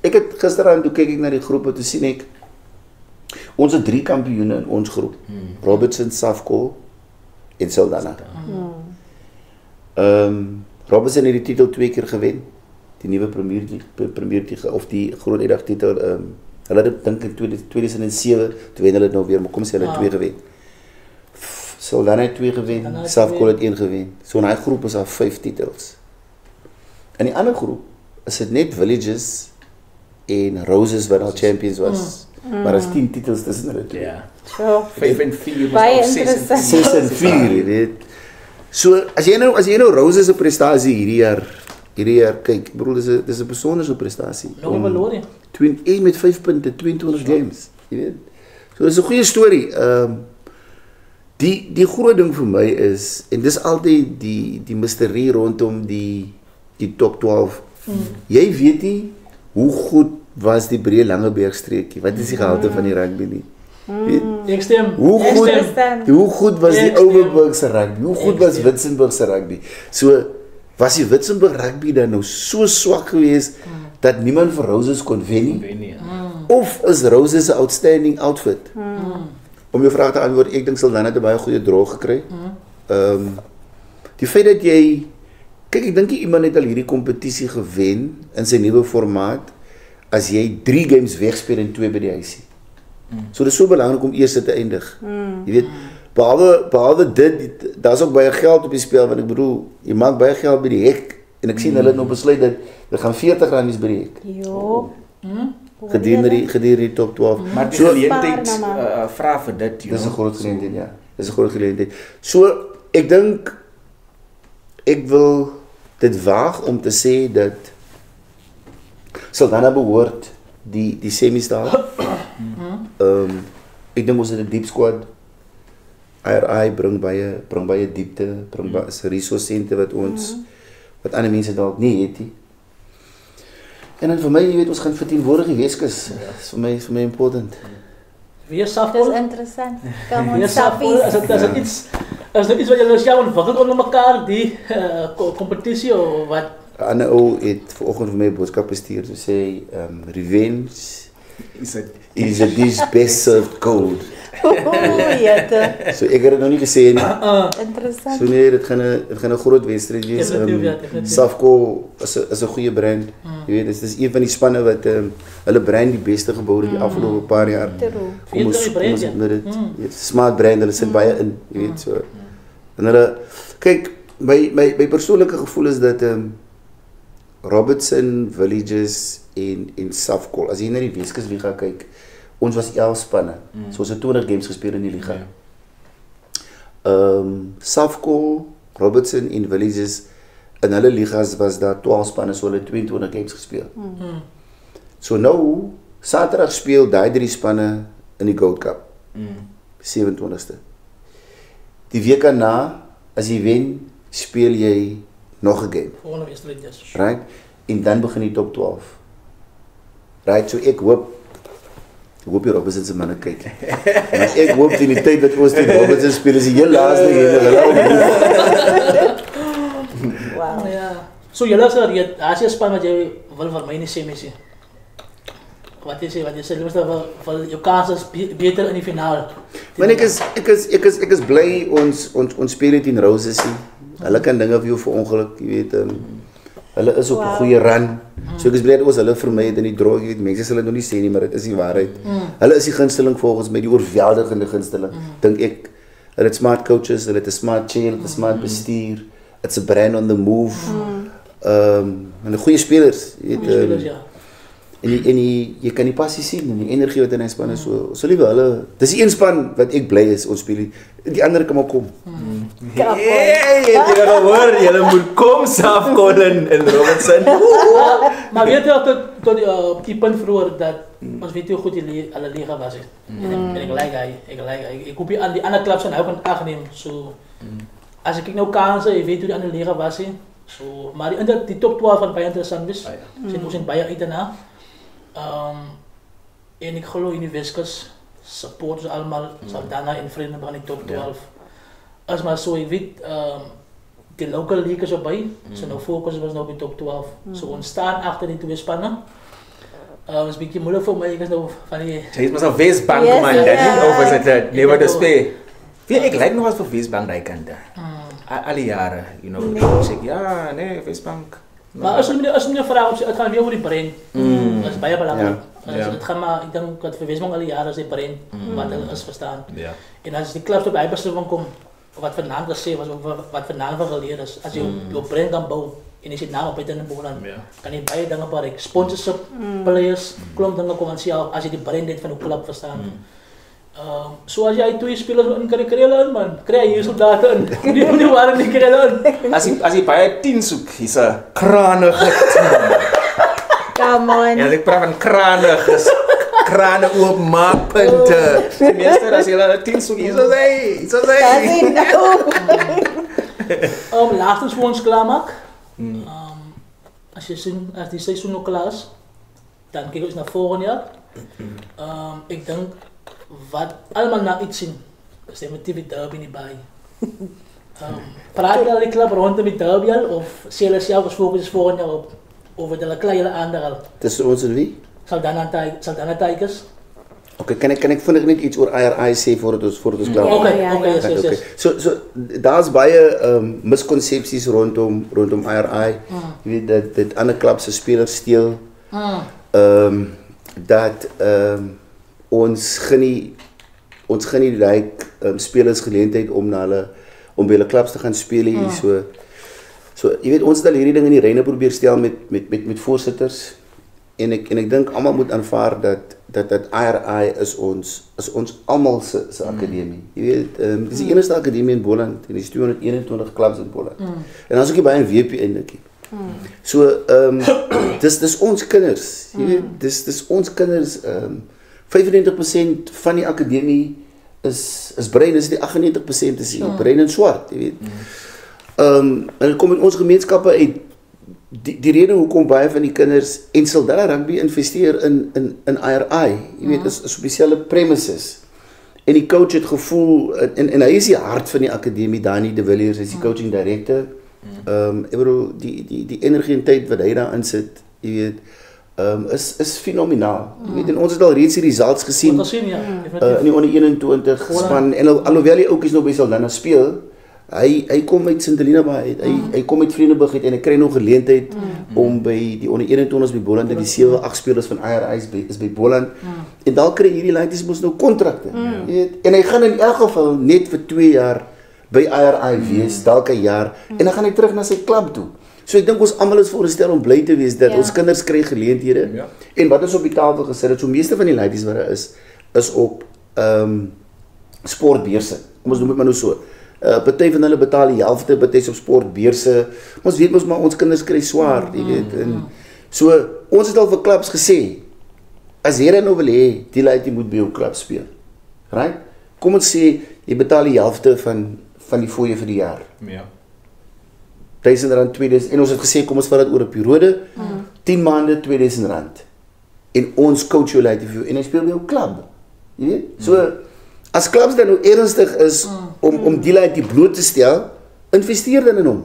ek het gisteraan toe kyk ek na die groepe, toe sien ek ons het 3 kampioene in ons groep. Robertson, Safco en Saldanha. Robertson het die titel 2 keer gewen. Die nuwe Premier League of die groot eendag titel hulle het dink in 2007 toe wen hulle nou weer, maar kom sê hulle 2 gewen. Saldanha het 2 gewen, Safco het 1 gewen. So in daai groep is daar 5 titels. In die ander groep is dit net Villages en Roses wat al champions was. Maar as 10 titels tussen hulle twee.
Ja.
So,
5 en 4
baie
was 6
interessant.
6 en 4, jy weet. So as jy nou Roses se prestasie hierdie jaar kyk, broer, dis 'n besondere prestasie.
Nog 'n beloning.
1 met 5 punte, 22 games, jy weet. So dis 'n goeie storie. Die groot ding vir my is, en dis altyd die misterie rondom die top 12. Jy weet nie hoe goed was die Breë Langeberg streekie. Wat is die gehalte van die rugby nie?
Ek stem.
Hoe goed was die Overberg se rugby? Hoe goed was Witzenburg se rugby? So was die Witzenburg rugby dan nou so swak geweest dat niemand vir Roses kon wen nie? Of is Roses se outstanding outfit? Om jou vraag te antwoord, ek dink Saldanha het 'n baie goeie draw gekry. Die feit dat jy kyk, ek dink iemand het al hierdie kompetisie gewen in sy nuwe formaat as jy 3 games wegspeel en 2 by die huisie. So dit is so belangrik om eers te eindig. Jy weet, behalwe dit, daar's ook baie geld op die spel, want ek bedoel, jy maak baie geld by die hek en ek sien hulle het nou besluit dat hulle gaan R40 by die hek.
Jo.
Gedurende die top 12.
Maar die geleentheid vra vir dit,
Dis 'n groot geleentheid, ja. Dis 'n groot geleentheid. So ek dink ek wil dit waag om te sê dat Saldanha behoort die semi-staal. Ek dink ons het 'n diep squad. IRI bring baie diepte, bring baie resourcente wat ander mense dalk nie het nie. En dan vir my, jy weet, ons gaan verteenwoordig die Weskus. Dis vir my important.
Wie is Safco?
Dis interessant. Kom
Wie
ons
is Safco?
sappies.
Is dit iets wat julle jou ontwikkel onder mekaar, die kompetisie of wat?
Ander ou het vanoggend vir my 'n boodskap gestuur te sê, revenge is a dish best served cold.
Jette.
So ek het dit nog nie gesê nie.
Interessant.
So nee, dit gaan 'n groot wedstryd wees.
Definitief.
Safco is 'n goeie brand. Jy weet, dit is een van die spanne wat hulle brand die beste gebou het die afgelope paar jaar. Kom ons met dit. Smart brand, hulle sit baie in, jy weet so. En hulle kyk, my persoonlike gevoel is dat Robertson, Villages en Safco, as jy na die Weskus Liga kyk, ons was 11 spanne. So ons het 20 games gespeel in die liga. Safco, Robertson en Villages, in hulle ligas was daar 12 spanne, so hulle 22 games gespeel. So nou, Saterdag speel daai 3 spanne in die Gold Cup. 27ste. Die week daarna, as jy wen, speel jy nog 'n game.
Volgende wedstryd, yes.
Right? En dan begin die top 12. Right, so ek hoop die Robertson se manne kyk. Maar ek hoop teen die tyd wat ons die Robertson speel is die heel laaste en hulle
Wow.
Ja. So julle is gereed, as jy span wat jy wil vir my nie sê mensie. Wat jy sê, vir jou kanses beter in die finaal.
Maar ek is bly ons speel dit in Roses. Hulle kan dinge vir jou verongeluk, jy weet, Hulle is op 'n goeie run. So ek is bly dat ons hulle vermy het in die draw. Jy weet, mense sal dit nog nie sê nie, maar dit is die waarheid. Hulle is die gunsteling volgens my, die oorweldigende gunsteling. Dink ek, hulle het smart coaches, hulle het 'n smart chair, hulle het 'n smart bestuur. It's a brand on the move. En 'n goeie spelers, jy weet.
Spelers, ja.
En jy kan die passie sien en die energie wat in hy span is. So liewe hulle, dis die een span wat ek bly is ons speel. Die ander kan maar kom.
Hey, jy het gehoor, julle moet kom saaf Colin en Robinson.
Maar weet jy tot die punt vroeger dat ons weet hoe goed hulle liga was. En ek like hy. Ek hoop aan die ander clubs en hy kan ag neem. So as ek kyk nou kanse, jy weet hoe die ander liga was. So maar die top 12 van baie interessant is. Sien ons in baie uit daarna. En ek glo in die Weskus support ons almal Saldanha en vriende van die top 12. As maar so ek weet die local league is opbei. So nou fokus was nou op die top 12. So ons staan agter die twee spanne. Is 'n bietjie moeilik vir my, ek is nou van die
Jy is mos op Wesbank man, dan nie of is dit never to spare. Wie ek lyk nog as vir Wesbank daai kant. Al die jare, you know, sê ja, nee, Wesbank.
Maar as jy vra op, dit gaan weer oor die brein. Dit is baie belangrik. Dit gaan maar, ek dink dat vir Wesbank al die jare is die brein wat hulle is verstaan. En as die clubs op die beslissing kom, wat vanaand gesê was, wat vanaand geleer is, as jy jou brein kan bou en jy sit nou op dit in Boland, kan jy baie dinge bereik. Sponsorship, players, klomp dinge kom aan self as jy die brein dit van 'n klub verstaan. So as jy twee spelers in kry hulle in man, kry jy soldate in. Nie waar nie kry hulle in.
As jy baie 10 soek, hier's 'n kranige team.
Come on.
Ja, ek praat van kraniges. Krane oopmaakpunte. Meester as jy 'n 10 soek, hier's hy.
Laastens vir ons klaarmaak. As jy sien, as die seisoen nog klaar is, dan kyk ons na volgende jaar. Ek dink wat almal na iets sien, is definitief die derby nie by. Praat al die klub rondom die derby al, of sê hulle self ons fokus is volgende jaar op, of het hulle kleine ander al?
Tussen ons en wie?
Saldanha Tigers.
Okay, kan ek vinnig net iets oor IRI sê voordat ons klaar maak?
Okay, yes.
So daar's baie miskonsepsies rondom IRI. Jy weet dat dit ander klubs se spelers steel. Dat ons gaan nie like spelers geleentheid om by hulle klubs te gaan speel hier. So jy weet ons het al hierdie ding in die reine probeer stel met voorsitters. En ek dink almal moet aanvaar dat IRI is ons almal se akademie. Jy weet, dis die enigste akademie in Boland en dis 221 klubs in Boland. En dan is ook baie in WP eintlik. So dis ons kinders. Jy weet, dis ons kinders. 95% van die akademie is brein, dis die 98% is brein en swart, jy weet. En dit kom in ons gemeenskappe uit. Die rede hoekom baie van die kinders en Saldanha Rugby investeer in IRI, jy weet, is op dieselfde premises. En die coach het gevoel en hy is die hart van die akademie, Danny de Villiers, is die coaching director. Ek bedoel die energie en tyd wat hy daar insit, jy weet, is fenomenaal. Jy weet, en ons het al reeds die results gesien. In die onder 21 span en alhoewel die oukies nog by Saldanha speel, hy kom uit St Helena Bay, hy kom uit Vredenburg uit en hy kry nog geleentheid om by die onder 21s by Boland, die 7-8 spelers van IRI is by Boland. En dan kry hierdie laities mos nou kontrakte. Jy weet, en hy gaan in elk geval net vir 2 jaar by IRI wees, dalk 'n jaar, en dan gaan hy terug na sy klub toe. So ek dink ons almal is veronderstel om bly te wees dat ons kinders kry geleenthede. En wat is op die tafel gesit het, so meeste van die laities wat daar is op sportbeurse. Kom ons noem dit maar nou so. Party van hulle betaal die helfte, party op sportbeurse. Ons weet mos maar ons kinders kry swaar, jy weet. En so ons het al vir klubs gesê, as jy nou wil hê die laitie moet by jou klub speel. Right? Kom ons sê jy betaal die helfte van die fooie vir die jaar.
Ja.
R1000, R2000 en ons het gesê kom ons vat dit oor 'n periode, 10 maande R2000. En ons coach jou laitie vir jou en hy speel by jou klub. Jy weet? So as klubs dan nou ernstig is om die laitie bloot te stel, investeer dan in hom.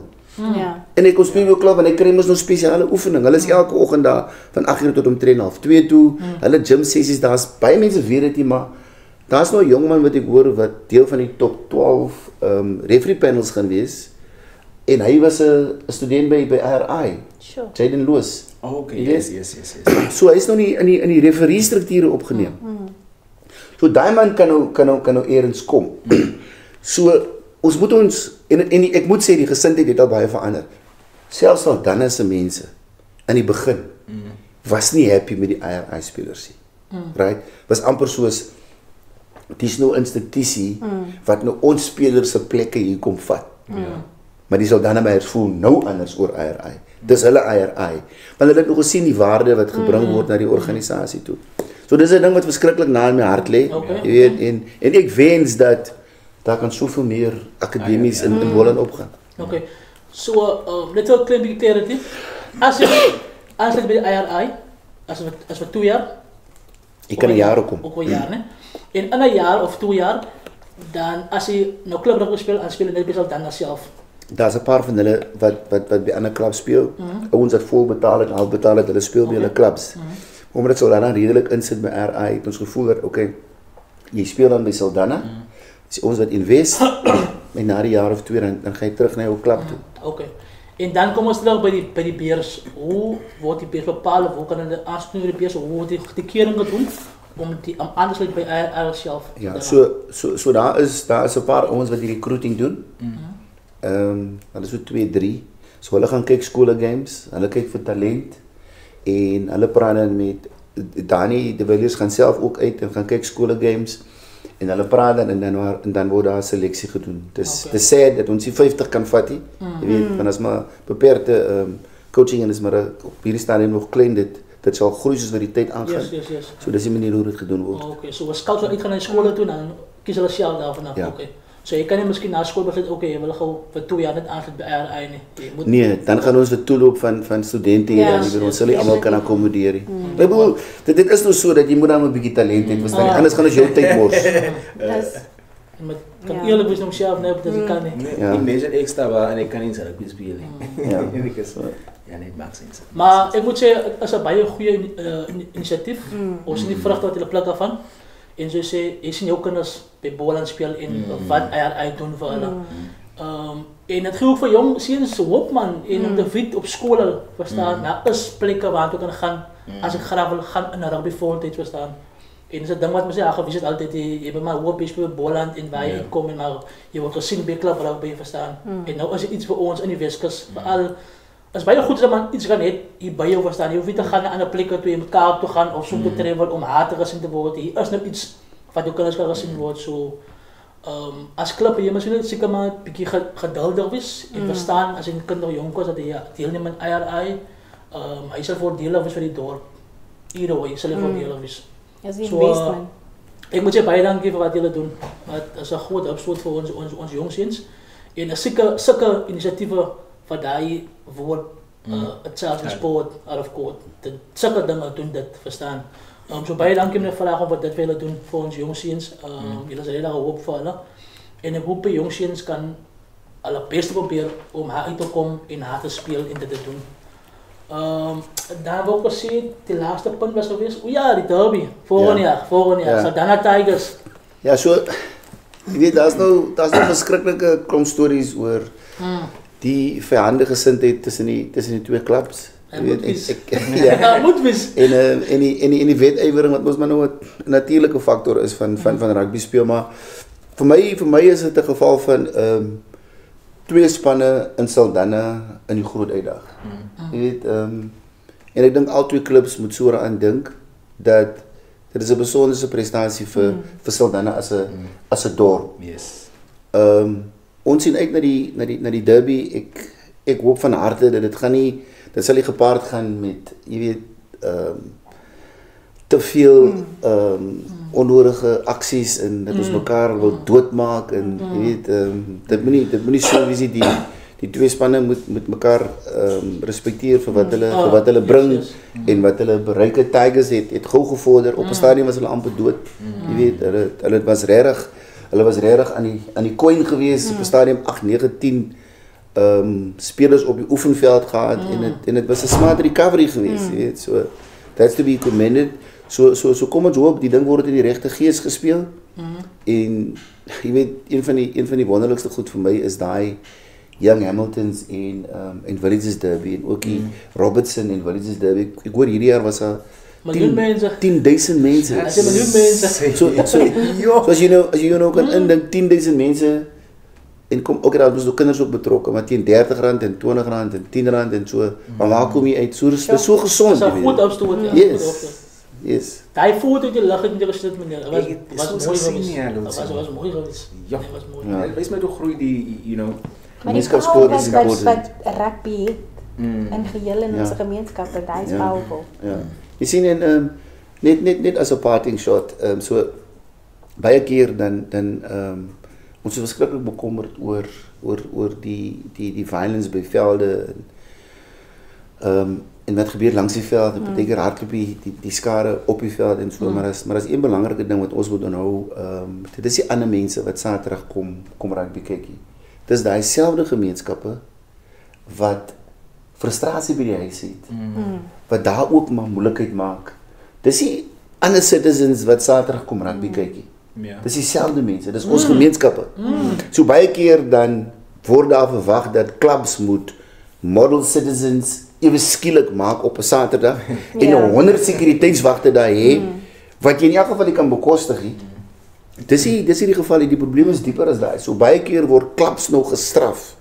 En ek kom speel by jou klub en hy kry mos nou spesiale oefening. Hulle is elke oggend daar van 8:00 tot omtrent 1:30 toe. Hulle gym sessies, daar's baie mense weet dit nie, maar daar's nou 'n jong man wat ek hoor wat deel van die top 12 referee panels gaan wees. En hy was 'n student by RI.
Sure.
Jaden Loos.
Okay,
Jy weet?
yes.
So hy's nou nie in die referee strukture opgeneem. So daai man kan nou eers kom. So ons moet en ek moet sê die gesindheid het al baie verander. Selfs al dan se mense in die begin was nie happy met die IRI spelers nie. Right? Was amper soos dis nou 'n institusie wat nou ons spelers se plekke hier kom vat. Maar die Saldanha-meiers voel nou anders oor IRI. Dis hulle IRI. Want hulle het nog gesien die waarde wat gebring word na die organisasie toe. So dis 'n ding wat verskriklik na in my hart lê. Jy weet en ek wens dat daar kan soveel meer akademies in Holland opgaan.
Okay. So net 'n klein bietjie clarity. As jy by die IRI as vir 2 jaar,
Ek kan 'n jaar kom.
Ook 'n jaar, né? En in 'n jaar of 2 jaar dan as jy nou clubrugby speel, dan speel jy net besal dan self.
Daar's 'n paar van hulle wat by ander klubs speel. Ouens wat vol betaal en half betaal het, hulle speel by hulle klubs. Omdat Saldanha redelik insit by RI, het ons gevoel dat okay, jy speel dan by Saldanha. Dis ons wat invest en na 'n jaar of 2 dan gaan jy terug na jou klub toe.
Okay. En dan kom ons terug by die beers. Hoe word die beers bepaal? Hoe kan hulle aanspreek by die beers? Hoe word die kering gedoen om aan te sluit by RI self?
Ja, so daar is 'n paar ouens wat die recruiting doen. Hulle is so 2, 3. So hulle gaan kyk skole games, hulle kyk vir talent en hulle praat dan met Danny de Villiers gaan self ook uit en gaan kyk skole games en hulle praat dan en dan word daar 'n seleksie gedoen. Dis sad dat ons die 50 kan vat nie. Jy weet, want as maar beperkte coaching en is maar op hierdie stadium nog klein dit sal groei soos wat die tyd aangaan.
Yes.
So dis die manier hoe dit gedoen word.
Okay, so as scouts uitgaan na skole toe dan kies hulle self daarvan af. Okay. So jy kan nie miskien na skool begin, okay, jy wil gou vir 2 jaar net aansluit by RI nie. Jy moet
Nee, dan gaan ons vir toeloop van studente hier en ons sal nie almal kan akkommodeer nie. Ek bedoel, dit is nou so dat jy moet dan 'n bietjie talent hê, want anders gaan ons jou tyd mors.
Jy moet kan eerlik wees na homself, nee, dat jy kan nie.
Ja. Imagine ek sta waar en ek kan nie sy rugby speel nie.
Ja.
Ja, net maak sin.
Maar ek moet sê dit is 'n baie goeie inisiatief. Ons sien die vrugte wat hulle pluk daarvan. En so sê, jy sien jou kinders by Boland speel en wat IRI doen vir hulle. En dit gee ook vir jong seuns hoop man en om te weet op skole, verstaan, daar is plekke waar jy kan gaan as ek graag wil gaan in 'n rugby voltyd, verstaan. En dis 'n ding wat mense gewys het altyd jy het maar hoop jy speel by Boland en waar jy kom en maar jy word gesien by klub rugby, verstaan. En nou is dit iets vir ons in die Weskus, veral as baie goed is dat man iets kan het hier by jou, verstaan. Jy hoef nie te gaan na ander plekke toe, jy moet Kaap toe gaan of so te travel om harder gesien te word. Hier is nou iets wat jou kinders kan gesien word. So as klub jy moet net seker maar 'n bietjie geduldig wees en verstaan as 'n kind nog jonk is dat hy deelneem aan IRI, hy sal voordelig wees vir die dorp. Either way, sal hy voordelig wees.
As investment.
Ek moet sê baie dankie vir wat julle doen. Dit is 'n groot opstoot vir ons jong seuns en 'n sulke inisiatiewe wat daai woord itself sport out of court. Dit sulke dinge doen dit, verstaan. So baie dankie meneer Vraag om wat dit vir julle doen vir ons jong seuns. Julle is regtig hoop vir hulle. En ek hoop die jong seuns kan hulle bes probeer om uit te kom en te speel en dit te doen. Daar wil ek sê die laaste punt was geweest. O ja, die derby volgende jaar. Saldanha Tigers.
Ja, so jy weet daar's nou verskriklike klomp stories oor die vyhandige gesindheid tussen die twee klubs. Jy weet
Ja, moet wees.
En die wetywering wat mos maar nou 'n natuurlike faktor is van rugby speel, maar vir my is dit 'n geval van twee spanne in Saldanha in die groot uitdag. Jy weet en ek dink al twee klubs moet so daaraan dink dat dit is 'n besondere prestasie vir Saldanha as 'n dorp.
Yes.
Ons sien uit na die derby. Ek hoop van harte dat dit sal nie gepaard gaan met jy weet te veel onnodige aksies en dat ons mekaar wil doodmaak en jy weet dit moet nie so wees die twee spanne moet mekaar respekteer vir wat hulle bring en wat hulle bereik het. Tigers het gou gevorder op 'n stadium was hulle amper dood. Jy weet hulle was regtig aan die coin gewees op 'n stadium 8, 9, 10 spelers op die oefenveld gehad en dit was 'n smart recovery geweest, jy weet. So that's to be commended. So kom ons hoop die ding word in die regte gees gespeel. En jy weet een van die wonderlikste goed vir my is daai Young Hamiltons en Villages Derby en ook die Robertson en Villages Derby. Ek hoor hierdie jaar was daar
Miljoen mense.
10.000 mense.
As jy miljoen mense.
So as jy nou kan indink 10.000 mense en kom ook daar was ook kinders ook betrokke, maar teen R30 en R20 en R10 en so. Maar waar kom jy uit? So gesond.
Dis 'n goed opstoot.
Yes.
Daai foto het jy lig het gesit meneer.
Het was mooi geweest.
Was mooi geweest.
Ja,
was mooi.
Wees my hoe groei die, you know.
Maar die power wat rugby het in geheel in ons gemeenskappe, daai is powerful.
Ja. Jy sien en net as 'n parting shot, so baie keer dan ons is verskriklik bekommerd oor die violence by velde en wat gebeur langs die veld, dit beteken hardloop die skare op die veld en so, maar as een belangrike ding wat ons moet onthou, dit is die ander mense wat Saterdag kom rugby kykie. Dis daai selfde gemeenskappe wat frustrasie by die huis het, wat daar ook maar moeilikheid maak. Dis die ander citizens wat Saterdag kom rugby kykie. Dis dieselfde mense, dis ons gemeenskappe. So baie keer dan word daar verwag dat clubs moet model citizens ewe skielik maak op 'n Saterdag en 100 sekuriteitswagte daar hê wat jy in elk geval nie kan bekostig nie. Dis nie die geval nie, die probleem is dieper as daai. So baie keer word clubs nog gestraf.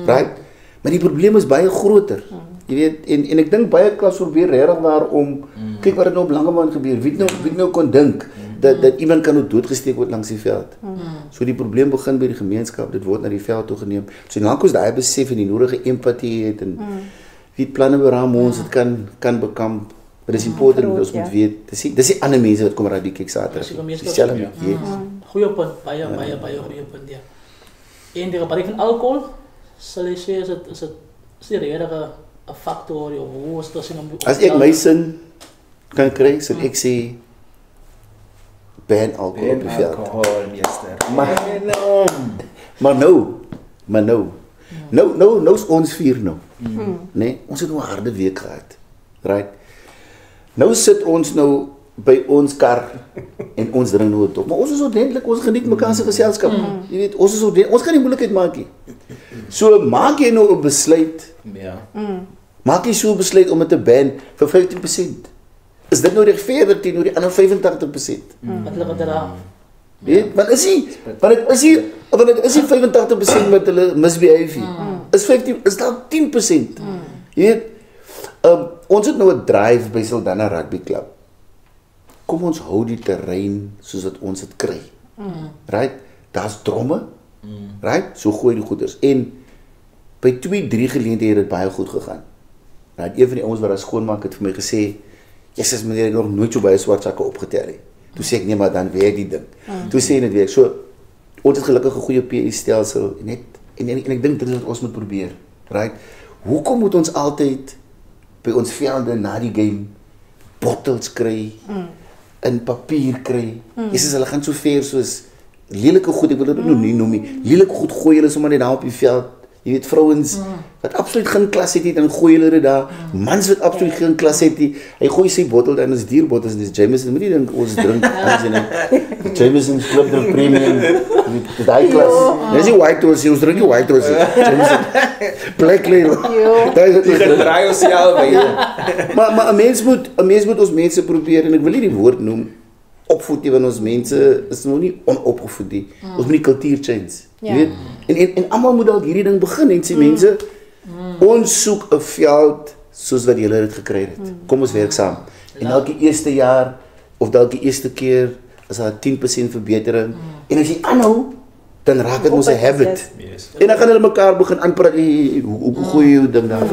Right? Maar die probleem is baie groter. Jy weet en ek dink baie clubs probeer regtig daar om kyk wat het nou op Langeman gebeur. Wie nou kon dink dat iemand kan nou doodgesteek word langs die veld. So die probleem begin by die gemeenskap, dit word na die veld toe geneem. So lank ons daai besef en die nodige empatie het en wie planne beraam ons dit kan bekamp. Maar dis important dat ons moet weet, dis die ander mense wat kom raak die kyk Saterdag.
Goeie punt, baie goeie punt, ja. En die gebruik van alcohol, sal jy sê, is die redige 'n factor, hoe is dit om...
As ek my sin kan kry, sal ek sê, ban alcohol op die veld. Maar nou is ons 4 nou. Nee, ons het nou 'n harde week gehad. Right? Nou sit ons nou by ons kar en ons drink nou op. Maar ons is ordentlik, ons geniet mekaar se geselskap. Jy weet, ons kan nie moeilikheid maak nie. So maak jy nou 'n besluit. Maak jy so 'n besluit om dit te ban vir 15%. Is dit nou regverdig teenoor die ander 85%?
Wat hulle gedra.
Weet, want dit is nie 85% wat hulle misbehave nie. Is dat 10%. Jy weet, ons het nou 'n drive by Saldanha Rugby Club. Kom ons hou die terrein soos wat ons dit kry. Right? Daar's dromme. Right? So gooi die goeders. En by 2-3 geleenthede het dit baie goed gegaan. Right? Een van die ouens wat daar skoonmaak het vir my gesê, "Jesus meneer, ek het nog nooit so baie swart sakke opgetel nie." Toe sê ek, "Nee, maar dan werk die ding." Toe sê dit werk. So ons het gelukkig 'n goeie PE stelsel en ek dink dit is wat ons moet probeer. Right? Hoekom moet ons altyd by ons velde na die game bottels kry, in papier kry? Jesus, hulle gaan so ver soos lelike goed, ek wil dit nou nie noem nie. Lelike goed gooi hulle sommer net daar op die veld. Jy weet, vrouens wat absoluut geen klas het nie, dan gooi hulle dit daar. Mans wat absoluut geen klas het nie, hy gooi sy bottel dan is dierbottels en dis Jameson. Moet nie dink ons drink as jy net Jameson Club Drink Premium. Dis daai klas. Dis die White Rose, ons drink die White Rose. Jameson Black Label.
Die gedraai ons self by.
Maar 'n mens moet ons mense probeer en ek wil nie die woord noem opvoed nie, want ons mense is nog nie onopgevoed nie. Ons moet die kultuur change. Jy weet? En almal moet dalk hierdie ding begin en sê mense, ons soek 'n veld soos wat julle dit gekry het. Kom ons werk saam. En dalk die eerste jaar of dalk die eerste keer is daar 10% verbetering. En as jy aanhou, dan raak dit ons 'n habit. En dan gaan hulle mekaar begin aanpraat, hoe gooi jy ding daar.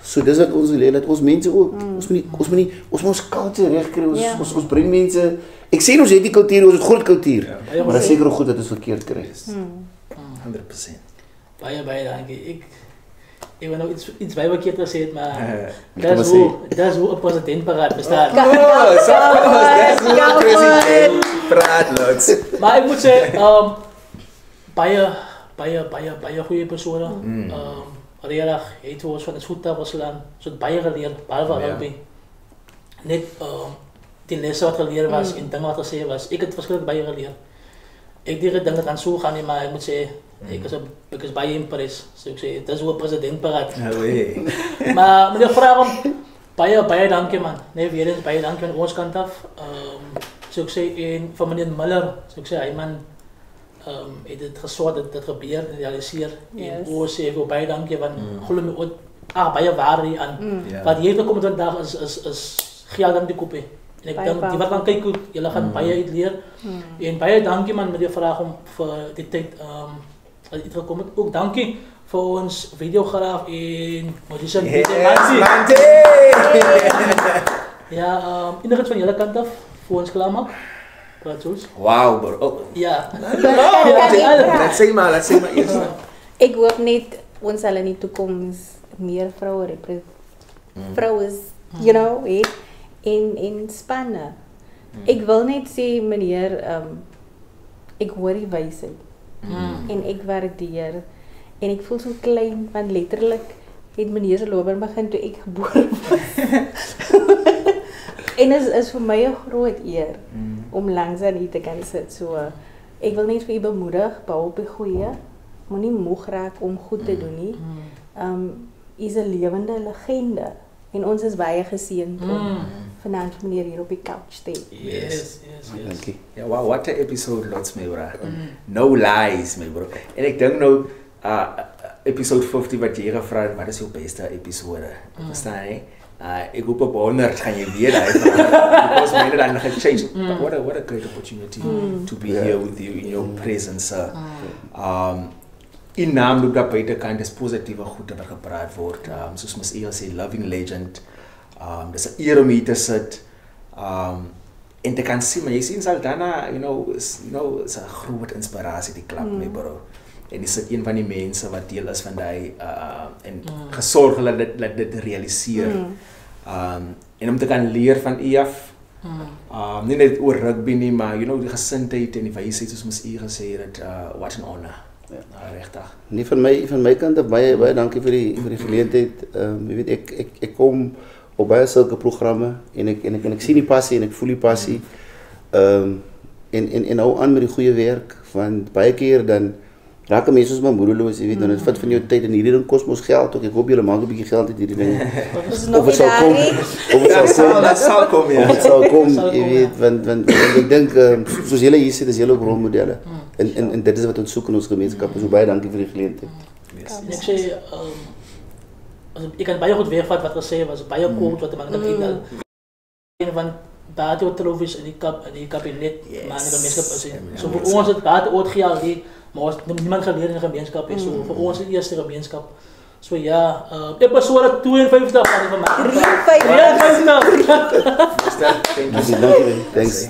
So dis wat ons wil hê, dat ons mense ook, ons moet ons cultuur regkry, ons bring mense, ek sê ons het die kultuur, ons het groot kultuur, maar dat is seker goed dat ons verkeerd kry.
100%.
Baie dankie. Ek wil nou iets baie verkeerd gesê het, maar dis hoe 'n president bestaan.
Dis hoe 'n president praat, lots.
Maar ek moet sê, baie goeie persone. Regtig, het ons van ons voete afgeslaan, so het baie geleer, behalwe rugby. Net die lesse wat geleer was en dinge wat gesê was, ek het verskriklik baie geleer. ek dink dit gaan so gaan nie, maar ek moet sê ek is baie impressed. So ek sê dis hoe 'n president praat. Maar meneer vraag om baie dankie man. Nee, weer eens baie dankie van ons kant af. So ek sê en van meneer Miller, so ek sê hy man het dit gesorg dat dit gebeur en realiseer. En ons sê ek wil baie dankie want glo my ook baie waarde hier aan. Wat hier gekom het vandag is geld aan die koppe. En ek dink die wat kan kyk hoe julle gaan baie uitleer. En baie dankie man met die vraag om vir die tyd dat dit gekom het. Ook dankie vir ons videograaf en musician Manti. Ja, inderdaad van julle kant af vir ons klaarmaak.
Wow, bro. Oh.
Ja.
Laat sê maar eers.
Ek hoop net ons sal in die toekoms meer vroue vroues, you know, in spanne. Ek wil net sê meneer, ek hoor die wysheid. En ek waardeer en ek voel so klein want letterlik het meneer se loopbaan begin toe ek gebore was. En is vir my 'n groot eer om langs aan u te kan sit. So ek wil net vir u bemoedig, bou op die goeie. Moenie moeg raak om goed te doen nie. Is 'n lewende legende en ons is baie geseënd om vanaand meneer hier op die couch te hê.
Yes.
Dankie.
Ja, wow, what 'n episode lots my bro. No lies my bro. En ek dink nou episode 50 wat jy gevra het, wat is jou beste episode? Verstaan jy? Ek hoop op 100 gaan jy weer daai vraag. Because mine dan gechange. But what a great opportunity to be here with you in your presence. In naam loop daar buitekant is positiewe goede wat gepraat word. Soos mens eers sê, loving legend. Dis 'n eer om hier te sit. En te kan sien, maar jy sien Saldanha, is 'n groot inspirasie die klap my bro. En dis een van die mense wat deel is van daai en gesorg dat dit realiseer. En om te kan leer van u af. Nie net oor rugby nie, maar die gesindheid en die wysheid soos mens u gesê het, what an honor. Regtig.
Nee, van my kant af baie dankie vir die geleentheid. Jy weet ek kom op baie sulke programme en ek sien die passie en ek voel die passie. En hou aan met die goeie werk, want baie keer dan raak mense soos my moedeloos, jy weet, dan dit vat van jou tyd en hierdie ding kos mos geld ook. Ek hoop julle maak 'n bietjie geld uit hierdie dinge. Of het sal kom, jy weet, want ek dink soos julle hier sit, is julle ook rolmodelle. En dit is wat ons soek in ons gemeenskap. So baie dankie vir die geleentheid.
Ek sê ek kan baie goed weervat wat gesê was, baie kort wat man kan en van daardie televisie in die kabinet maar in die gemeenskap is. So vir ons het daar ooit gehaal die maar niemand geleer in die gemeenskap is. So vir ons die eerste gemeenskap. So ja, episode 52 van die 53.
Dankie. Thanks.